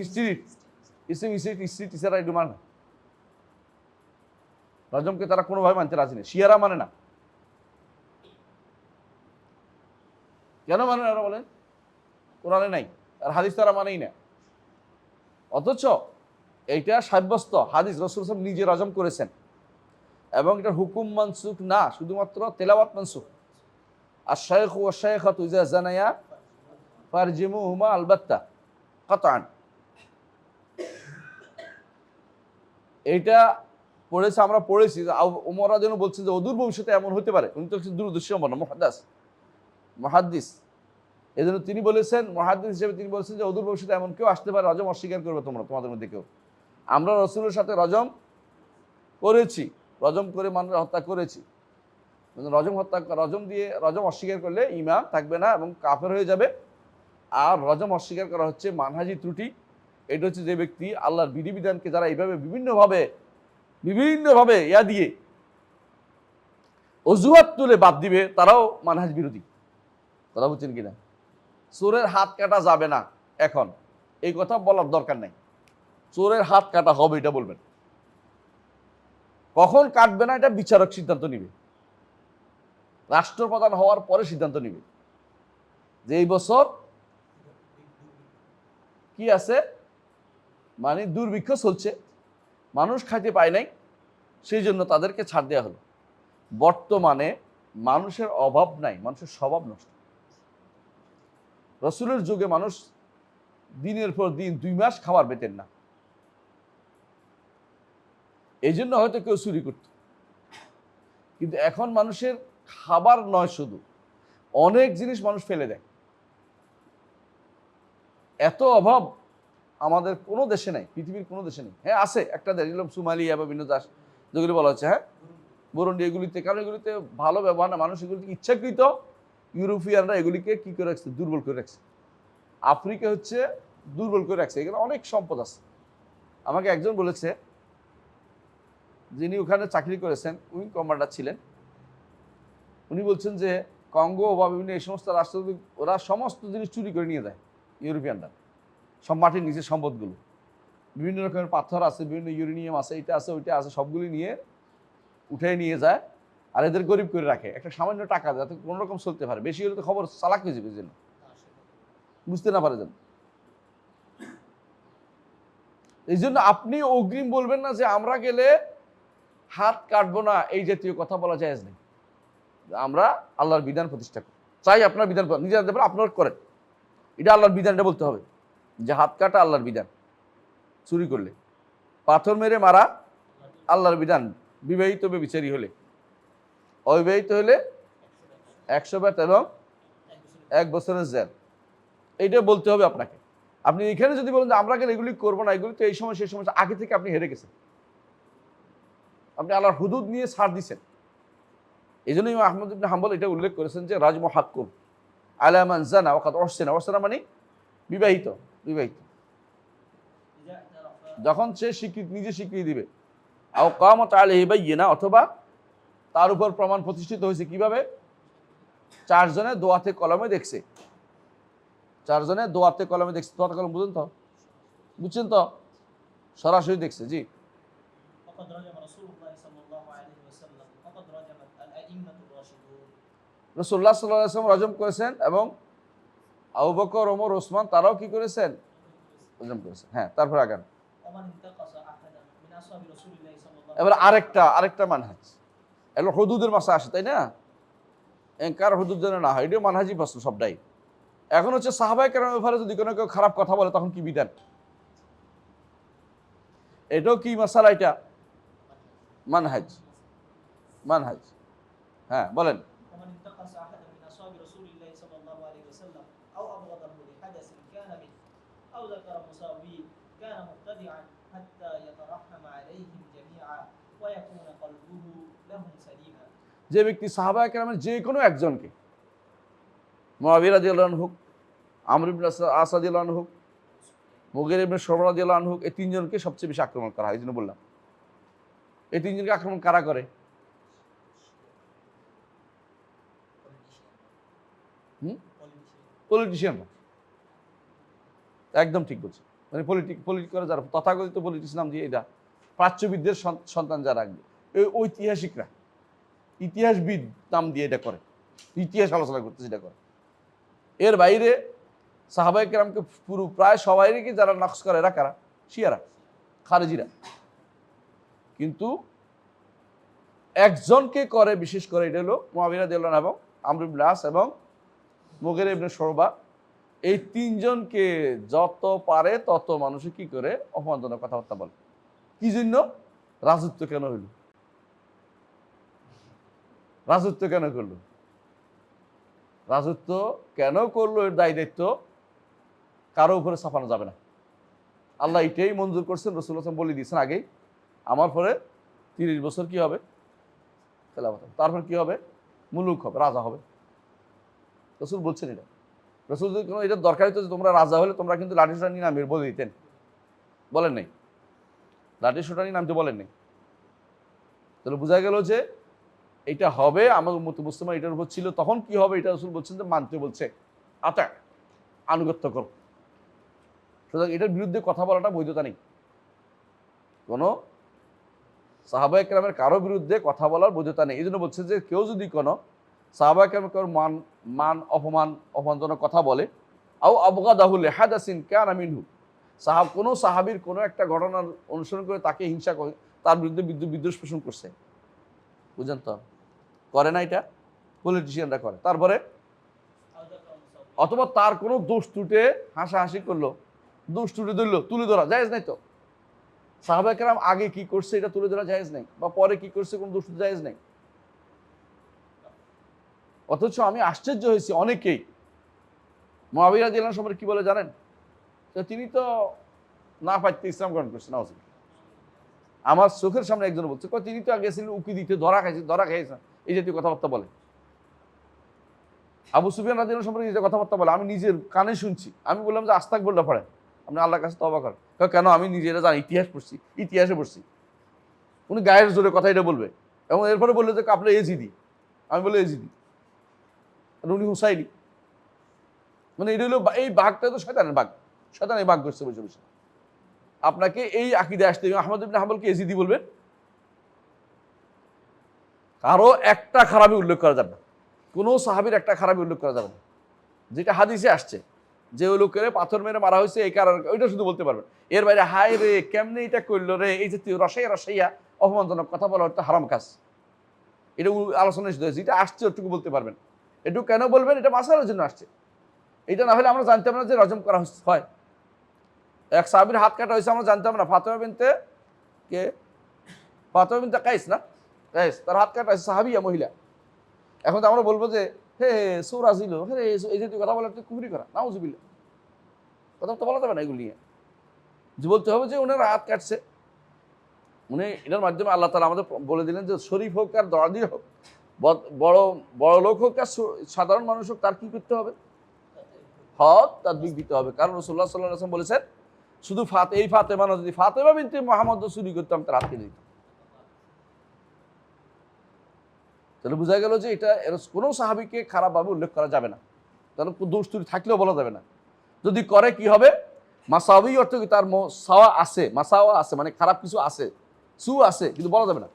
হিস্ট্রি টিচাররা এগুলো মানে না। রজমকে তারা কোনোভাবে মানতে রাজি নেই। শিয়ারা মানে না। কেন মানে ওরা বলেন? কোরআনে নাই, আর হাদিস তারা মানেই না। অথচ এইটা সাব্যস্ত হাদিস, রাসূল সাল্লাল্লাহু আলাইহি ওয়াসাল্লাম নিজে রজম করেছেন, এবং এটা হুকুম মানসুখ না, শুধুমাত্র তেলাওয়াত মানসুখ। আশ-শাইখু ওয়াশ-শাইখাতু ইযা জানায়া ফারজিমুহুমা আলবাত্তা কাতআন। এইটা পড়েছে, আমরা পড়েছি যে ওমর রাদিয়াল্লাহু বলছেন যে অদূর ভবিষ্যতে এমন হতে পারে। উনি তো দূরদর্শী ওমর না, মুহাদ্দিস। এজন্য তিনি বলেছেন, মুহাদ্দিস হিসেবে তিনি বলেছেন যে অদূর ভবিষ্যতে এমন কেউ আসতে পারে, রজম অস্বীকার করবে তোমাদের মধ্যে কেউ। আমরা রাসূলের সাথে রজম করেছি, রজম করে মানুষ হত্যা করেছি। রজম অস্বীকার করলে ঈমান থাকবে না এবং কাফের হয়ে যাবে। আর রজম অস্বীকার করা হচ্ছে মানহাজি ত্রুটি। এটা হচ্ছে যে ব্যক্তি আল্লাহর বিধিবিধানকে যারা এইভাবে বিভিন্নভাবে দিয়ে অজুহাত তুলে বাদ দিবে, তারাও মানহাজ বিরোধী। কথা বুঝছেন কিনা? চোরের হাত কাটা যাবে না এখন, এই কথা বলার দরকার নাই। চোরের হাত কাটা হবে এটা বলবেন। কখন কাটবে না এটা বিচারক সিদ্ধান্ত নিবে, রাষ্ট্রপ্রধান হওয়ার পরে সিদ্ধান্ত নিবে যে এই বছর কি আছে, মানে দুর্ভিক্ষ চলছে, মানুষ খাইতে পায় নাই, সেই জন্য তাদেরকে ছাড় দেওয়া হলো। বর্তমানে মানুষের অভাব নাই, মানুষের স্বভাব নষ্ট। রাসূলের যুগে মানুষ দিনের পর দিন 2 মাস খাবার পেতেন না, এই জন্য হয়তো কেউ চুরি করত। কিন্তু এখন মানুষের খাবার নয়, শুধু অনেক জিনিস মানুষ ফেলে দেয়। এত অভাব আমাদের কোনো দেশে নাই, পৃথিবীর কোনো দেশে নেই। হ্যাঁ আছে একটা দেশ, সোমালিয়া বা বিভিন্ন দেশ যেগুলি বলা হচ্ছে, হ্যাঁ বুরুন্ডি, এগুলিতে, কারণ এগুলিতে ভালো ব্যবহার না, মানুষ এগুলিতে ইচ্ছাকৃত ইউরোপিয়ানরা এগুলিকে কি করে রাখছে, দুর্বল করে রাখছে। আফ্রিকা হচ্ছে দুর্বল করে রাখছে, এখানে অনেক সম্পদ আছে। আমাকে একজন বলেছে, যিনি ওখানে চাকরি করেছেন, উইং কমান্ডার ছিলেন, উনি বলছেন যে কঙ্গো বা বিভিন্ন এই সমস্ত রাষ্ট্র ওরা সমস্ত জিনিস চুরি করে নিয়ে যায়, ইউরোপিয়ানরা সব মাটির নিচের সম্পদগুলো, বিভিন্ন রকমের পাথর আছে, বিভিন্ন ইউরেনিয়াম আছে, এটা আছে ওইটা আছে, সবগুলি নিয়ে উঠে নিয়ে যায়, আর এদের গরিব করে রাখে একটা সামান্য টাকা, যাতে কোনো রকম চলতে পারে। বেশি হলে তো খবর চালাক হয়ে যাবে, যেন বুঝতে না পারে যেন। এই জন্য আপনি অগ্রিম বলবেন না যে আমরা গেলে হাত কাটবো না, এই জাতীয় কথা বলা জায়েজ নেই। আমরা আল্লাহর বিধান প্রতিষ্ঠা করি, চাই আপনার বিধান নিজের আপনার করেন, এটা আল্লাহর বিধানটা বলতে হবে যে হাত কাটা আল্লাহর বিধান। চুরি করলে পাথর মেরে মারা আল্লাহর বিধান, বিবাহিত ব্যভিচারী হলে, অবিবাহিত হলে 100 বেত এবং 1 বছরের জেল, এইটা বলতে হবে আপনাকে। আপনি এখানে যদি বলেন যে আমরা গেলে এগুলি করবো না, এগুলি তো এই সময় সেই সময়, আগে থেকে আপনি হেরে গেছেন, আপনি আল্লাহর হুদুদ নিয়ে ছাড় দিচ্ছেন। এই জন্য ইমাম আহমদ ইবনে হাম্বল এটা উল্লেখ করেছেন যে রাজমু হাক্কুম আলা মান জানা ওয়াকাদ উহসিনা, উহসিনা মানে বিবাহিত, যখন সে নিজে স্বীকৃতি দিবে, আও কামাত আলাইহি বাইয়িনা, অথবা তার উপর প্রমাণ প্রতিষ্ঠিত হয়েছে। কিভাবে? 4 জনে দোয়াতে কলমে দেখছে, 4 জনে দোয়াতে কলমে দেখছে। দোয়াতে কলম বুঝেন তো? বুঝছেন তো? সরাসরি দেখছে। জি, রাসূলুল্লাহ সাল্লাল্লাহু আলাইহি ওয়াসাল্লাম রজম করেছেন, এবং আবু বকর, ওমর, ওসমান তারাও কি করেছেন? রজম করেছেন। হ্যাঁ, তারপর আগান। এবার আরেকটা মানহাজ, এগুলো হুদুদের মাসা আসে, তাই না? কার হুদুদ যেন না হয়, এটাও মানহাজি প্রশ্ন সবটাই। এখন হচ্ছে সাহাবায়ে কেরামের ব্যাপারে যদি কোনো কেউ খারাপ কথা বলে, তখন কি বিধান? এটাও কি মাসালা? এটা মানহাজ। হ্যাঁ বলেন। যে ব্যক্তি সাহাবায়ে কেরামের যে কোনো একজনকে, মুআবিয়া রাদিয়াল্লাহু আনহু হোক, আমর ইবনে আস রাদিয়াল্লাহু আনহু হোক, মুগীরা ইবনে শুবা রাদিয়াল্লাহু আনহু হোক, এই 3 জনকে সবচেয়ে বেশি আক্রমণ করা হয়। এই জন্য বললাম, এই 3 জনকে আক্রমণ কারা করে? পলিটিশিয়ানরা। একদম ঠিক বলছে, মানে পলিটিক করে যারা, তথাকথিত পলিটিশিয়ান দিয়ে, এটা প্রাচ্যবিদদের সন্তান যারা, ঐতিহাসিকরা, ইতিহাসবিদ নাম দিয়ে এটা করে, ইতিহাস আলোচনা করতে যেটা করে। এর বাইরে সাহাবায়ে কেরামকে পুরো প্রায় সবাইরই কি যারা নকশ করে এরা কারা? শিয়ারা, খারেজিরা। কিন্তু একজনকে করে বিশেষ করে, এটা হলো মুআবিয়া রাদিয়াল্লাহু আনহু এবং আমর ইবনে আস এবং মুগিরা ইবনে শুবা। এই তিনজনকে যত পারে তত মানুষে কি করে অপমানজনক কথাবার্তা বলে। কি জন্য? রাজত্ব কেন হইল? রাজত্ব কেন করলো? রাজত্ব কেন করলো এর দায় দায়িত্ব কারো উপরে চাপানো যাবে না। আল্লাহ এটাই মঞ্জুর করছেন, রাসূলুল্লাহ সাল্লাল্লাহু আলাইহি ওয়াসাল্লাম বলে দিয়েছেন আগেই, আমার পরে 30 বছর কি হবে? খেলাফত। তারপর কি হবে? মুলুক হবে, রাজা হবে। রাসূল বলছেন এটা। রাসূল যদি কোনো এটা দরকার হতো যে তোমরা রাজা হলে তোমরা কিন্তু লাঠি সোটা নিয়ে নামের বলে দিতেন, বলেন নাই। লাঠি সোটা নিয়ে নামতে বলেন নাই। তাহলে বোঝা গেল যে এটা হবে, আমার উম্মত মুসলিমা এটার উপর ছিল। তখন কি হবে এটা রাসূল বলছেন যে মানতে বলছে, আতা আনুগত্য করো। সুতরাং এটার বিরুদ্ধে কথা বলাটা বৈধতা নেই। কোনো সাহাবায়ে কেরামের কারো বিরুদ্ধে কথা বলার বৈধতা নেই। এই জন্য বলছে যে কেউ যদি কোনো সাহাবায়ে কেরামের অপমানজনক কথা বলে, আও আবগাদাহু লিহাদাসিন কানা মিনহু, কোনো সাহাবীর কোনো একটা ঘটনার অনুসরণ করে তাকে হিংসা করে, তার বিরুদ্ধে বিদ্বেষ পোষণ করছে, বুঝেন তো? করে না এটা? পলিটিশিয়ানরা করে। তারপরে অথবা তার কোনো দোষ ত্রুটে হাসাহাসি করলো, দোষ ত্রুটে ধরলো, তুলে ধরা জায়েজ নাই তো। সাহাবায়ে কেরাম আগে কি করছে এটা তুলে ধরা জায়েজ নাই, বা পরে কি করছে কোনো দোষ জায়েজ নাই। অথচ আমি আশ্চর্য হয়েছি, অনেকেই মুআবিয়া রাদিয়াল্লাহু আনহু সম্পর্কে কি বলে জানেন? তো তিনি তো না পাইতে ইসলাম গ্রহণ করছেন। আমার চোখের সামনে একজন বলছে, তিনি তো আগে ছিলেন উকি দিতে, ধরা খাইছেন, এই জাতীয় কথাবার্তা বলে। আবু সুফিয়ান রাদিয়াল্লাহু আনহু সম্পর্কে যে কথাবার্তা বলে আমি নিজের কানে শুনছি। আমি বললাম যে আস্তাগফিরুল্লাহ পড়েন, আপনি আল্লাহর কাছে তওবা করেন। কেন? আমি নিজেরা জানি, ইতিহাসে পড়ছি। উনি গায়ের জোরে কথা এটা বলবে এবং এরপরে বললো যে আপনার এজিদি। আমি বলে এজিদি, উনি হুসাইনি। মানে এটা হলো, এই বাঘটা তো শয়তানের বাঘ, শয়তান এই বাঘ করছে বসে বসে। আপনাকে এই আকীদা আসতে হবে, আহমদ ইবনে হাম্বলকে এজিদি বলবেন? কারো একটা খারাপই উল্লেখ করা যাবে না, কোনো সাহাবীর একটা খারাপই উল্লেখ করা যাবে না। যেটা হাদিসে আসছে যে ওই লোকের পাথর মেরে মারা হয়েছে এই কারণে, ওইটা শুধু বলতে পারবেন। এর বাইরে হায় রে কেমনে এটা করলো রে, এই জাতীয় রসাইয়া অপমানজনক কথা বলা একটা হারাম কাজ, এটা আলোচনা হয়েছে। যেটা আসছে ওটুকু বলতে পারবেন। একটু কেন বলবেন? এটা মাসালার জন্য আসছে। এটা না হলে আমরা জানতাম না যে রজম করা হয়। এক সাহাবীর হাত কাটা হয়েছে আমরা জানতাম না। ফাতেমা বিনতে কাইস না, কাইস, তার হাত কাটা হয়েছে, সাহাবিয়া মহিলা। এখন তো আমরা বলবো যে হে সৌরা ছিল, হে এই জাতীয় কথা বলা কুফরি করা, নাউজুবিল্লাহ। কথা তো বলা যাবে না এগুলো নিয়ে। যে বলতে হবে যে ওনার হাত কাটছে, উনি এটার মাধ্যমে আল্লাহ তাআলা আমাদের বলে দিলেন যে শরীফ হোক আর দরাদি হোক, বড় লোক হোক আর সাধারণ মানুষ হোক, তার কি করতে হবে? হক তাদবিক দিতে হবে। কারণ রাসূলুল্লাহ সাল্লাল্লাহু আলাইহি ওয়াসাল্লাম বলেছেন, শুধু ফাতেমা যদি ফাতেমা বিনতে মুহাম্মদ চুরি করতাম তার হাত কেটে দিতাম। তাহলে বোঝা গেল যে এটা কোনো সাহাবীকে খারাপভাবে উল্লেখ করা যাবে না, তার দোষ ত্রুটি থাকলেও বলা যাবে না। যদি করে কি হবে? মাসাওয়ি অর্থ কি তার মাসাওয়া আছে, মানে খারাপ কিছু আছে, আছে, কিন্তু বলা যাবে না।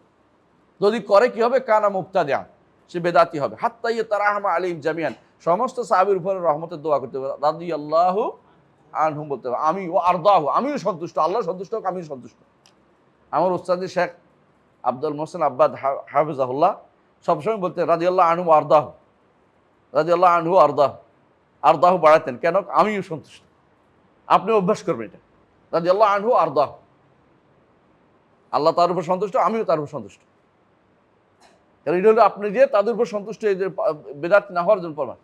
যদি করে কি হবে? কানা মুবতাদিআ, সে বেদাতি হবে। হাত্তা ইয়াতারাহমা আলাইহিম জামিআন, সমস্ত সাহাবীর উপরে রহমতের দোয়া করতে হবে, রাদিয়াল্লাহু আনহুম বলতে হবে, আমি ও আরদাহু, আমিও সন্তুষ্ট, আল্লাহ সন্তুষ্ট হোক, আমিও সন্তুষ্ট। আমার উস্তাদ শেখ আব্দুল মোহসেন আব্বাদ হাফিজাহুল্লাহ সবসময় বলতেন রাদিয়াল্লাহু আনহু আরদাহু, রাদিয়াল্লাহু আনহু আরদাহু, আরদাহু বাড়াতেন। কেন? আমিও সন্তুষ্ট। আপনি অভ্যাস করবেন এটা, রাদিয়াল্লাহু আনহু আরদাহু, আল্লাহ তার উপর সন্তুষ্ট, আমিও তার উপর সন্তুষ্ট। কারণ এটা হলো আপনি যে তাদের উপর সন্তুষ্ট, এই যে বেদাত না হওয়ার জন্য প্রমাণ।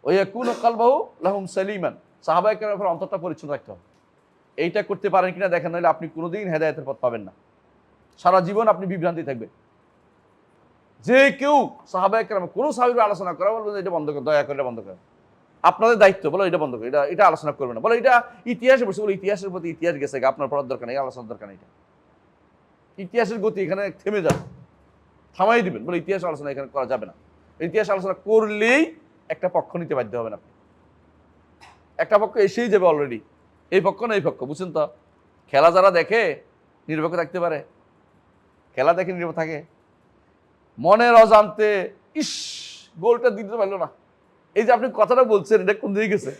ওয়ায়াকুনু কলবাহু লাহুম সালিমান, সাহাবায়ে কেরামের অন্তরটা পরিচ্ছন্ন রাখতে হবে। এইটা করতে পারেন কিনা দেখেন, নাহলে আপনি কোনোদিন হেদায়েতের পথ পাবেন না, সারা জীবন আপনি বিভ্রান্তি থাকবে। যে কেউ সাহাবায়ে কেরাম কোনো সাহাবীর আলোচনা করা, বলবেন এটা বন্ধ করে, দয়া করে বন্ধ করে, আপনাদের দায়িত্ব, বলো এটা বন্ধ করে, এটা আলোচনা করবে না, বলো এটা ইতিহাসে বসে, বলে ইতিহাসের প্রতি ইতিহাস গেছে, আপনার পড়ার দরকার নেই, আলোচনার দরকার নেই। এটা ইতিহাসের গতি এখানে থেমে যাবে, থামাই দিবেন, বলে ইতিহাস আলোচনা এখানে করা যাবে না। ইতিহাস আলোচনা করলেই একটা পক্ষ নিতে বাধ্য হবেন আপনি, একটা পক্ষ এসেই যাবে অলরেডি, এই পক্ষ না এই পক্ষ, বুঝছেন তো? খেলা যারা দেখে নিরপেক্ষ থাকতে পারে? খেলা দেখে নিরপেক্ষ থাকে? মনের অজান্তে ইস গোলটা দিতে পারলো না, এই যে আপনি কথাটা বলছেন এটা কোন দিকে গেছে,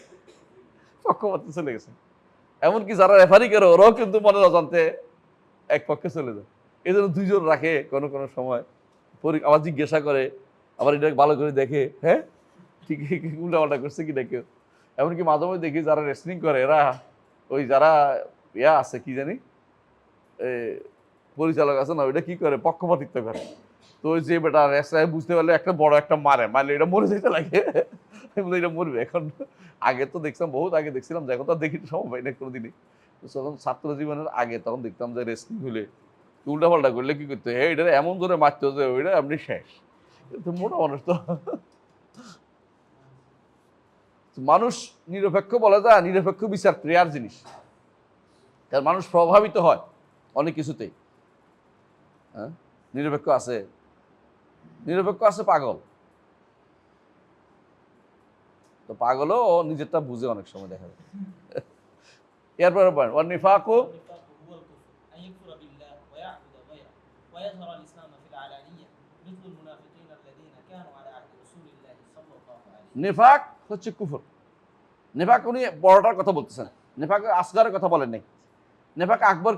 পক্ষপাতে চলে গেছে। এমনকি যারা রেফারি করে ওরাও কিন্তু মনে অজান্তে এক পক্ষে চলে যায়। এই জন্য দুইজন রাখে কোনো কোনো সময়, আবার জিজ্ঞাসা করে, আবার এটা ভালো করে দেখে, হ্যাঁ ঠিক উল্টাপাল্টা করছে কি কেউ। এমনকি মাঝে মাঝে দেখি যারা রেসলিং করে এরা ওই যারা আছে কি জানি পরিচালক আছে না, ওইটা কি করে পক্ষপাতিত্ব করে। তো ওই যে বেটা রেসলার বুঝতে পারলে একটা বড় একটা মারলে এটা মরে যেতে লাগে, আমি বলি এটা মরবে এখন। আগে তো দেখছিলাম, বহুত আগে দেখছিলাম, এখন তো দেখি সময় পাই না কোনোদিনই। যখন ছাত্র জীবনের আগে তখন দেখতাম যে রেসলিং হলে উল্টা পাল্টা করলে কি করতে হয়, এটা এমন ধরে মারতে যে ওইটা আপনি শেষ। কিন্তু মোটা মানুষ তো, মানুষ নিরপেক্ষ বলা যায়, নিরপেক্ষ বিচার প্রেয়ার জিনিস। তার মানুষ প্রভাবিত হয় অনেক কিছুতেই। হ্যাঁ, নিরপেক্ষ আছে, নিরপেক্ষ আছে পাগল। তো পাগলও ও নিজেরটা বুঝে অনেক সময় দেখা যায়। এরপরে পয়েন্ট নিফাকু, والنفاق هو الكفر أن يكفر بالله ويعبد غيره ويظهر الإسلام في العلانية مثل المنافقين الذين كانوا على عهد رسول الله صلى الله عليه وسلم. নিফাক হচ্ছে কুফর। নিফাক উনি বড়টার কথা বলতেছেন, নিফাক আসগারের কথা বলেন নাই। নিফাক আকবর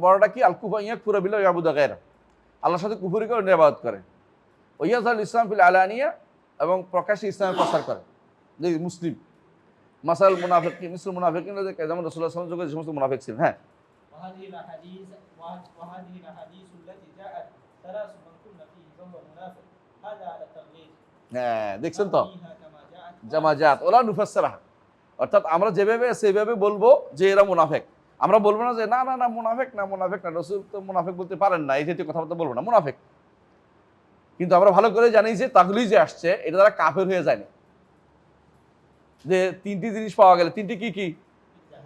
বড়টা কি? আল কুফা ইয়াকফুরা বিল্লাহি ওয়া ইয়াবুদা গায়রা, আল্লাহর সাথে কুফরি করে ইবাদত করে। ওয়া ইয়াজহারুল ইসলাম ফিল আলানিয়া, এবং প্রকাশ্যে ইসলামের প্রচার করে। যে মুসলিম মাসাল মুনাফিকিন, মিসল মুনাফিকিন, যেমন রাসূলুল্লাহ সাল্লাল্লাহু আলাইহি ওয়াসাল্লাম যুগে যে সমস্ত মুনাফিক ছিলেন। হ্যাঁ, وهذه الأحاديث التي جاءت ثلاث من كنا فيه فهو منافق هذا على التغليظ. হ্যাঁ দেখছেন তো, فيها كما جاءت জামাজাত ওলা নুফাসসারাহা, অর্থাৎ আমরা যেভাবে সেভাবে বলবো যে এরা মুনাফিক। আমরা বলবো না যে না না না মুনাফিক না, মুনাফিক না, রাসূল তো মুনাফিক বলতে পারেন না, এই জাতীয় কথাবার্তা বলবো না, মুনাফিক। কিন্তু আমরা ভালো করে জানি যে তাগলিজে আসছে, এটা দ্বারা কাফের হয়ে যায়নি। যে তিনটি জিনিস পাওয়া গেলে, তিনটি কি কি?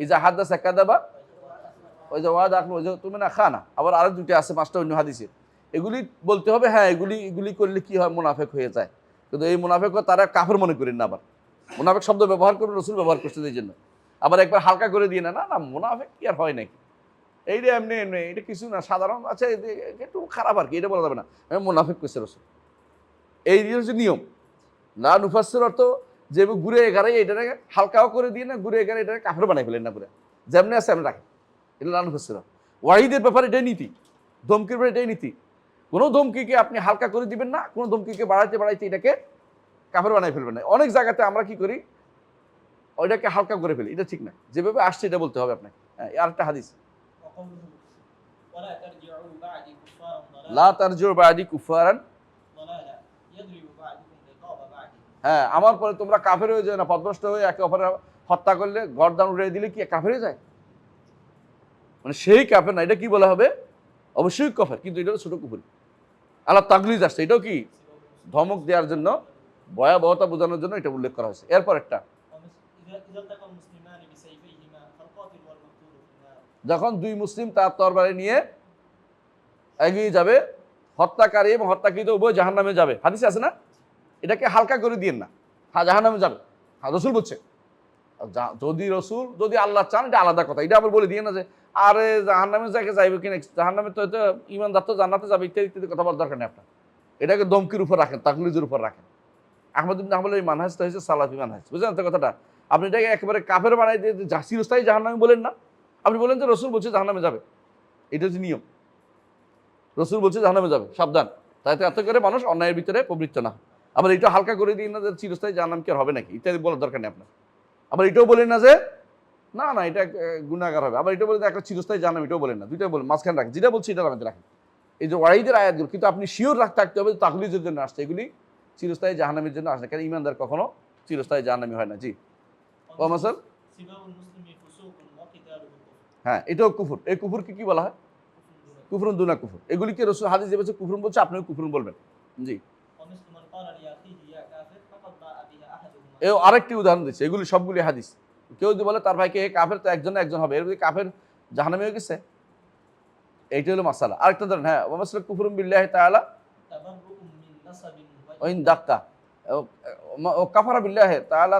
ইজা হাদাসা কাযাবা, ওই যে ওয়াদা আখলু, ওই যে তুমি না খানা, আবার আরো দুটি আছে, পাঁচটা অন্য হাদিসে। এগুলি বলতে হবে, হ্যাঁ এগুলি করলে কি হয়, মুনাফিক হয়ে যায়। কিন্তু এই মুনাফিকও তারা কাফের মনে করেন না। আবার মুনাফিক শব্দ ব্যবহার করে রাসূল ব্যবহার করতে এই জন্য, আবার একবার হালকা করে দিয়ে না না না মুনাফিক কি আর হয় নাকি, এইটা এমনি এমনি, এটা কিছু না, সাধারণ, আচ্ছা একটু খারাপ আর কি, এটা বলা যাবে না, মুনাফিক করছে রাসূল। এই হচ্ছে নিয়ম। না নুফাসসির অর্থ যে ঘুরে এগারে এটাকে হালকাও করে দিয়ে না, ঘুরে এগারে এটাকে কাফের বানাই ফেলেন না, পুরো যেমনি আছে এমনি রাখেন, এটা না নুফাসসির। ওয়াহিদের ব্যাপারে এটাই নীতি, ধমকির ব্যাপারে এটাই নীতি। কোনো ধমকিকে আপনি হালকা করে দিবেন না, কোনো ধমকিকে বাড়াইতে বাড়াইতে এটাকে কাফের বানাই ফেলবেন না। অনেক জায়গাতে আমরা কি করি, ওইটাকে হালকা করে ফেলি, এটা ঠিক না। যেভাবে আসছে এটা বলতে হবে আপনাকে। হ্যাঁ, আর একটা হাদিস, وقوله ولا ترجعوا بعدي كفارا লা ضلالا তারজিউ বা'দি কুফারান, ضلالا يضرب بعضكم رقاب بعض. হ্যাঁ আমার পরে তোমরা কাফের হয়ে যায় না, পথভ্রষ্ট হয়ে একে অপরের হত্যা করলে, গর্দান উড়িয়ে দিলে কি কাফের হয়ে যায়? মানে সেই কাফের না, এটা কি বলা হবে? অবশ্যই কাফের, কিন্তু এটা ছোট কুফর। আল্লাহ তাগলিজ আসছে, এটাও কি ধমক দেওয়ার জন্য, ভয়াবহতা বোঝানোর জন্য এটা উল্লেখ করা হয়েছে। এরপর একটা, إذا التقى المسلمان بسيفيهما فالقاتل والمقتول في النار. যখন দুই মুসলিম তার তরবারি নিয়ে এগিয়ে যাবে, হত্যাকারী এবং হত্যাকৃত উভয় জাহান্নামে যাবে। হাদিসে আছে না? এটাকে হালকা করে দিয়েন না, হ্যাঁ জাহান্নামে যাবে, হ্যাঁ রসুল বলছে। যদি রসুল, যদি আল্লাহ চান, এটা আলাদা কথা। এটা আবার বলে দিয়ে না যে আরে জাহান্নামে যাকে যাইবে কিনা, জাহান্নামে তো হয়তো ইমানদার তো জান্নাতে যাবে, ইত্যাদি ইত্যাদি কথা বলার দরকার নেই আপনার। এটাকে দমকির উপর রাখেন, তাকলিজের উপর রাখেন। আহমদ ইবনে হাম্বলের এই মানহাজটা হচ্ছে সালাফি মানহাজ, বুঝলেন তো কথাটা? আপনি এটাকে একেবারে কাফের বানাই দিয়ে চিরস্থায়ী জাহান্নামে বলেন না, আপনি বলেন যে রসুল বলছে জাহান্নামে যাবে, এটা হচ্ছে নিয়ম। রসুল বলছে জাহান্নামে যাবে, সাবধান, তাই এত করে মানুষ অন্যায়ের ভিতরে প্রবৃত্ত না। আবার এটা হালকা করে দিন না যে চিরস্থায়ী জাহান্নাম কি আর হবে নাকি, ইত্যাদি বলার দরকার নেই আপনার। আবার এটাও বলেন না যে না না এটা গুনাহগার হবে, আবার এটা বলে একটা চিরস্থায়ী জাহান্নাম, এটাও বলেন না। দুইটাই বলেন, মাঝখানে রাখেন, যেটা বলছি এটা আমাদের রাখেন। এই যে ওয়াইদের আয়াতগুলো, কিন্তু আপনি শিওর থাকতে হবে তাকলিজের জন্য আসছে, এগুলি চিরস্থায়ী জাহান্নামের জন্য আসে, কারণ ইমানদার কখনো চিরস্থায়ী জাহান্নামী হয় না। জি ও মাসাল, سباب المسلم فسوق وقتاله كفر. হ্যাঁ এটাও কুফর। এই কুফরকে কি বলা হয়? কুফরুন দুনা কুফর। এগুলিকে রসুল হাদিস যে বলছে কুফরুন বলছে, আপনিও কুফরুন বলবেন। জি, ومثل من قال لأخيه يا كافر فقد باء بها أحدهما. এও আরেকটি উদাহরণ দিচ্ছে, এগুলি সবগুলি হাদিস। কেউ যদি বলে তার ভাইকে হে কাফের, তো একজন একজন হবে, এর যদি কাফের জাহান্নামী হয়ে গেছে, এইটা হলো মাসালা। আরেকটা ধরেন, হ্যাঁ ওমাসল কুফরুম বিল্লাহি তাআলা تبرؤ من نسب ওইন দাক্কা ও কাফারা বিল্লাহি তাআলা,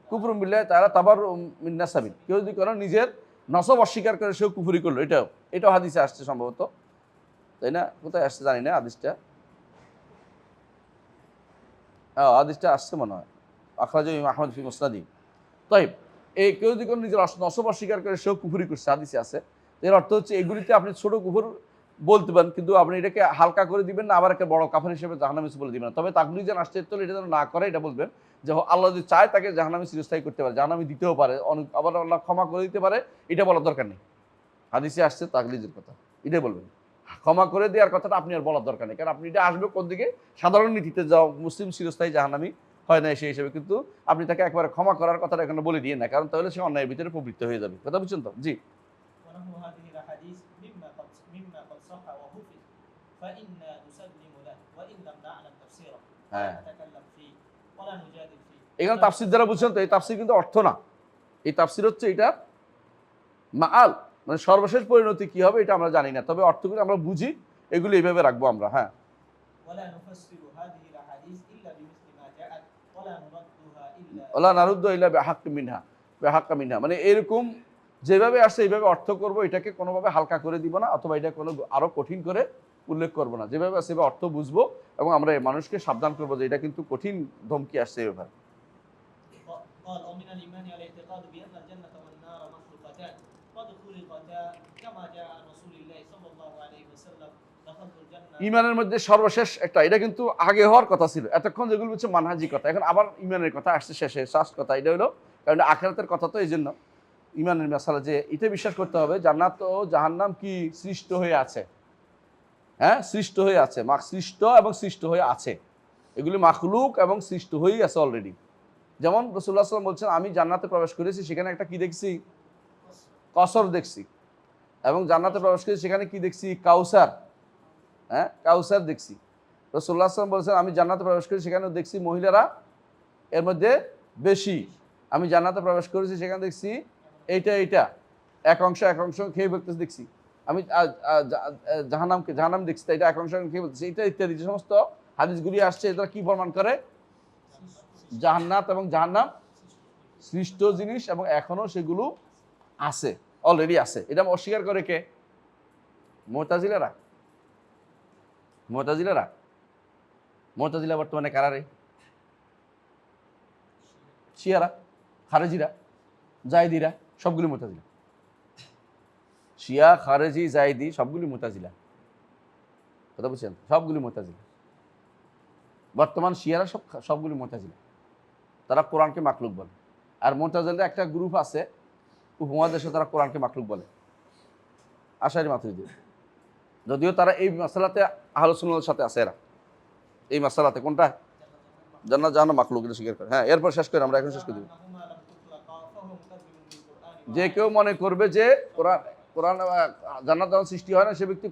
কুফরুম বিল্লাহি তাআলা তাবাররু মিন নাসাবিন। কেউ যদি কোনো নিজের নসব অস্বীকার করে সেও কুফরি করলো, এটাও হাদিসে আসছে সম্ভবত, তাই না? কোথায় আসছে জানি না হাদিসটা। হ্যাঁ হাদিসটা আসছে মনে হয়, আখরাজাহু ইমাম আহমদ ফি মুসনাদি। তাই এই কেউ যদি কোনো নিজের নসব অস্বীকার করে সেও কুফরি করছে, হাদিসে আছে। এর অর্থ হচ্ছে এগুলিতে আপনি ছোট কুফর বলতে পারেন, কিন্তু আপনি এটাকে হালকা করে দিবেন না, আবার একটা বড় কাফের হিসেবে জাহান্নামী বলে দিবেন না। তবে তাকলিদ যেন আসছে তো এটা যেন না করে, এটা বলবেন যে আল্লাহ যদি চায় তাকে জাহান্নামী চিরস্থায়ী করতে পারে, জাহান্নামী দিতেও পারে, আবার আল্লাহ ক্ষমা করে দিতে পারে, এটা বলার দরকার নেই। হাদিসে আসছে তাকলিদের কথা, এটাই বলবেন। ক্ষমা করে দেওয়ার কথাটা আপনি আর বলার দরকার নেই, কারণ আপনি এটা আসবে কোন দিকে, সাধারণ নীতিতে যাও মুসলিম চিরস্থায়ী জাহান্নামী হয় না সেই হিসেবে, কিন্তু আপনি তাকে একবারে ক্ষমা করার কথাটা এখানে বলে দিয়ে না, কারণ তাহলে সে অন্যায়ের ভিতরে প্রবৃত্ত হয়ে যাবে। কথা বুঝছেন তো? জি। ونحو هذه الأحاديث مما قد صح وحفظ فإنا نسلم له وإن لم نعلم تفسيره ولا হ্যাঁ, نتكلم فيه ولا نجادل فيه এখানে তাফসির দ্বারা বুঝছেন তো, এই তাফসির কিন্তু অর্থ না, এই তাফসির হচ্ছে এটা মাআল, মানে সর্বশেষ পরিণতি কি হবে এটা আমরা জানি না, তবে অর্থগুলো আমরা বুঝি, এগুলো এইভাবে রাখবো আমরা। হ্যাঁ, ولا نفسر هذه الأحاديث إلا بمثل ما جاءت ولا نردها إلا ওলা নারুদ্দ ইল্লা বিহাক্কি মিনহা, বিহাক্কা মিনহা, মানে এরকম যেভাবে আসছে এইভাবে অর্থ করব, এটাকে কোনোভাবে হালকা করে দিব না, অথবা এটা কোনো আরো কঠিন করে উল্লেখ করব না, যেভাবে আসছে সেভাবে অর্থ বুঝবো এবং আমরা এই মানুষকে সাবধান করবো যে এটা কিন্তু কঠিন ধমকি আসছে এভাবে। قال ومن الإيمان الاعتقاد بأن الجنة والنار مخلوقتان قد خلقتا كما جاء عن رسول الله صلى الله عليه وسلم دخلت الجنة ইমানের মধ্যে সর্বশেষ একটা, এটা কিন্তু আগে হওয়ার কথা ছিল, এতক্ষণ যেগুলো হচ্ছে মানহাজি কথা, এখন আবার ইমানের কথা আসছে শেষে, শেষ কথা এটা হলো, কারণ আখিরাতের কথা তো এই জন্য ইমানের মাসালা যে এটা বিশ্বাস করতে হবে জান্নাত ও জাহান্নাম কি সৃষ্ট হয়ে আছে। হ্যাঁ, সৃষ্ট হয়ে আছে, সৃষ্ট এবং সৃষ্ট হয়ে আছে, এগুলি মাখলুক এবং সৃষ্ট হয়েই আছে অলরেডি। যেমন রাসূলুল্লাহ সাল্লাল্লাহু আলাইহি ওয়াসাল্লাম বলছেন আমি জান্নাতে প্রবেশ করেছি, সেখানে একটা কি দেখছি, কসর দেখছি, এবং জান্নাতে প্রবেশ করেছি সেখানে কি দেখছি, কাউসার। হ্যাঁ, কাউসার দেখছি। রাসূলুল্লাহ সাল্লাল্লাহু আলাইহি ওয়াসাল্লাম বলছেন আমি জান্নাতে প্রবেশ করেছি, সেখানেও দেখছি মহিলারা এর মধ্যে বেশি। আমি জান্নাতে প্রবেশ করেছি, সেখানে দেখছি এইটা এক অংশ খেয়ে ফেলতেছে দেখছি। আমি জাহান্নাম দেখছি, এটা এক অংশ খেয়ে ফেলতেছি, এটা ইত্যাদি যে সমস্ত হাদিসগুলি আসছে, এটা কি প্রমাণ করে, জান্নাত এবং জাহান্নাম সৃষ্ট জিনিস এবং এখনো সেগুলো আছে, অলরেডি আছে। এটা অস্বীকার করে কে? মুতাজিলারা। মুতাজিলা বর্তমানে কারারে? শিয়ারা, খারেজিরা, জায়দিরা, সবগুলি মুতাজিলা। শিয়া, খারেজি, জায়দি সবগুলি মুতাজিলা। কথা বুঝছেন? সবগুলি মুতাজিলা। বর্তমান শিয়ারা সবগুলি মুতাজিলা। তারা কোরআনকে মাখলুক বলে। আর মুতাজিলাদের একটা গ্রুপ আছে উপমহাদেশে, তারা কোরআনকে মাখলুক বলে, আশারি মাতুরিদি। যদিও তারা এই মাসালাতে আহলে সুন্নাহর সাথে আছে, এরা এই মাসালাতে কোনটা জান্নাত জাহান্নাম মাখলুক এটা স্বীকার করে। হ্যাঁ, এরপর শেষ করে আমরা এখন শেষ করে দিব। أنهما لم تخلقا فهو مكذب بالقرآن যে কেউ মনে করবে যে কোরআন জান্নাত জাহান্নাম সৃষ্টি হয় না, সে ব্যক্তি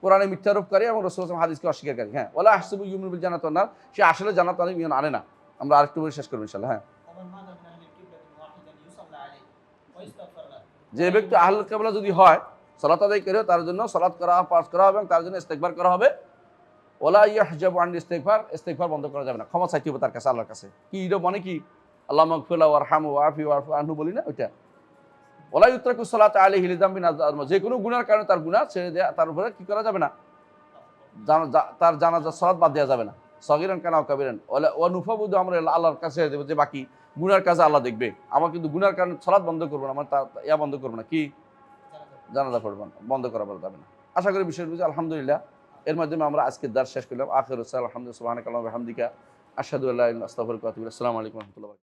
কোরআনে মিথ্যারোপকারী এবং রাসূল সাল্লাল্লাহু আলাইহি ওয়াসাল্লাম হাদিসকে অস্বীকারী। হ্যাঁ, ওয়ালা আহসিবু ইউমিনু বিল জান্নাতি ওয়ান নার, সে আসলে জান্নাত আর ঈমান আনে না। আমরা আরেকটু বলে শেষ করব ইনশাআল্লাহ। হ্যাঁ, ومن مات من أهل القبلة واحدا يصلى عليه ويستغفر له যে ব্যক্তি আহলুল কিবলা যদি হয়, সালাত আদায় করে তার জন্য সালাত করা, পাঠ করা হবে এবং তার জন্য ইস্তেগফার করা হবে। ওয়ালা ইয়াহজাবু আন ইস্তেগফার বন্ধ করা যাবে না, ক্ষমা চাইতে হবে তার কাছে, আল্লাহর কাছে। কি এটা মানে কি, আল্লাহুম্মা গফির লাহু ওয়ারহামহু ওয়াআফি ওয়ারফু আনহু বলি না ওইটা। ওয়ালা ইউতরাকু সালাতু আলাইহি লিযামবিন আযম, যে কোনো গুনার কারণে তার গুনাহ ছেড়ে দেয়া, তার উপরে কি করা যাবে না, তার জানাজার সালাত বাদ দেওয়া যাবে না, সগীরান কানা ওয়া কাবীরান। ওয়া নুফাউযু আমরা আল্লাহর কাছে দেব, যে বাকি গুনার কাজে আল্লাহ দেখবে, আমার কিন্তু গুনার কারণে সালাত বন্ধ করব না, আমার বন্ধ করব না, কি জানাজা পড়ব না, বন্ধ করা যাবে না। আশা করি বিষয় বুঝে আলহামদুলিল্লাহ। এর মাধ্যমে আমরা আজকের দার্স শেষ করলাম। আখিরুস সালাম, আলহামদুলিল্লাহ, সুবহানাকাল্লাহু ওয়া বিহামদিকা, আশহাদু আল্লা ইলাহা ইল্লা আনতা, আস্তাগফিরুকা ওয়া আতুবু ইলাইক। আসসালামু আলাইকুম ওয়া রাহমাতুল্লাহি।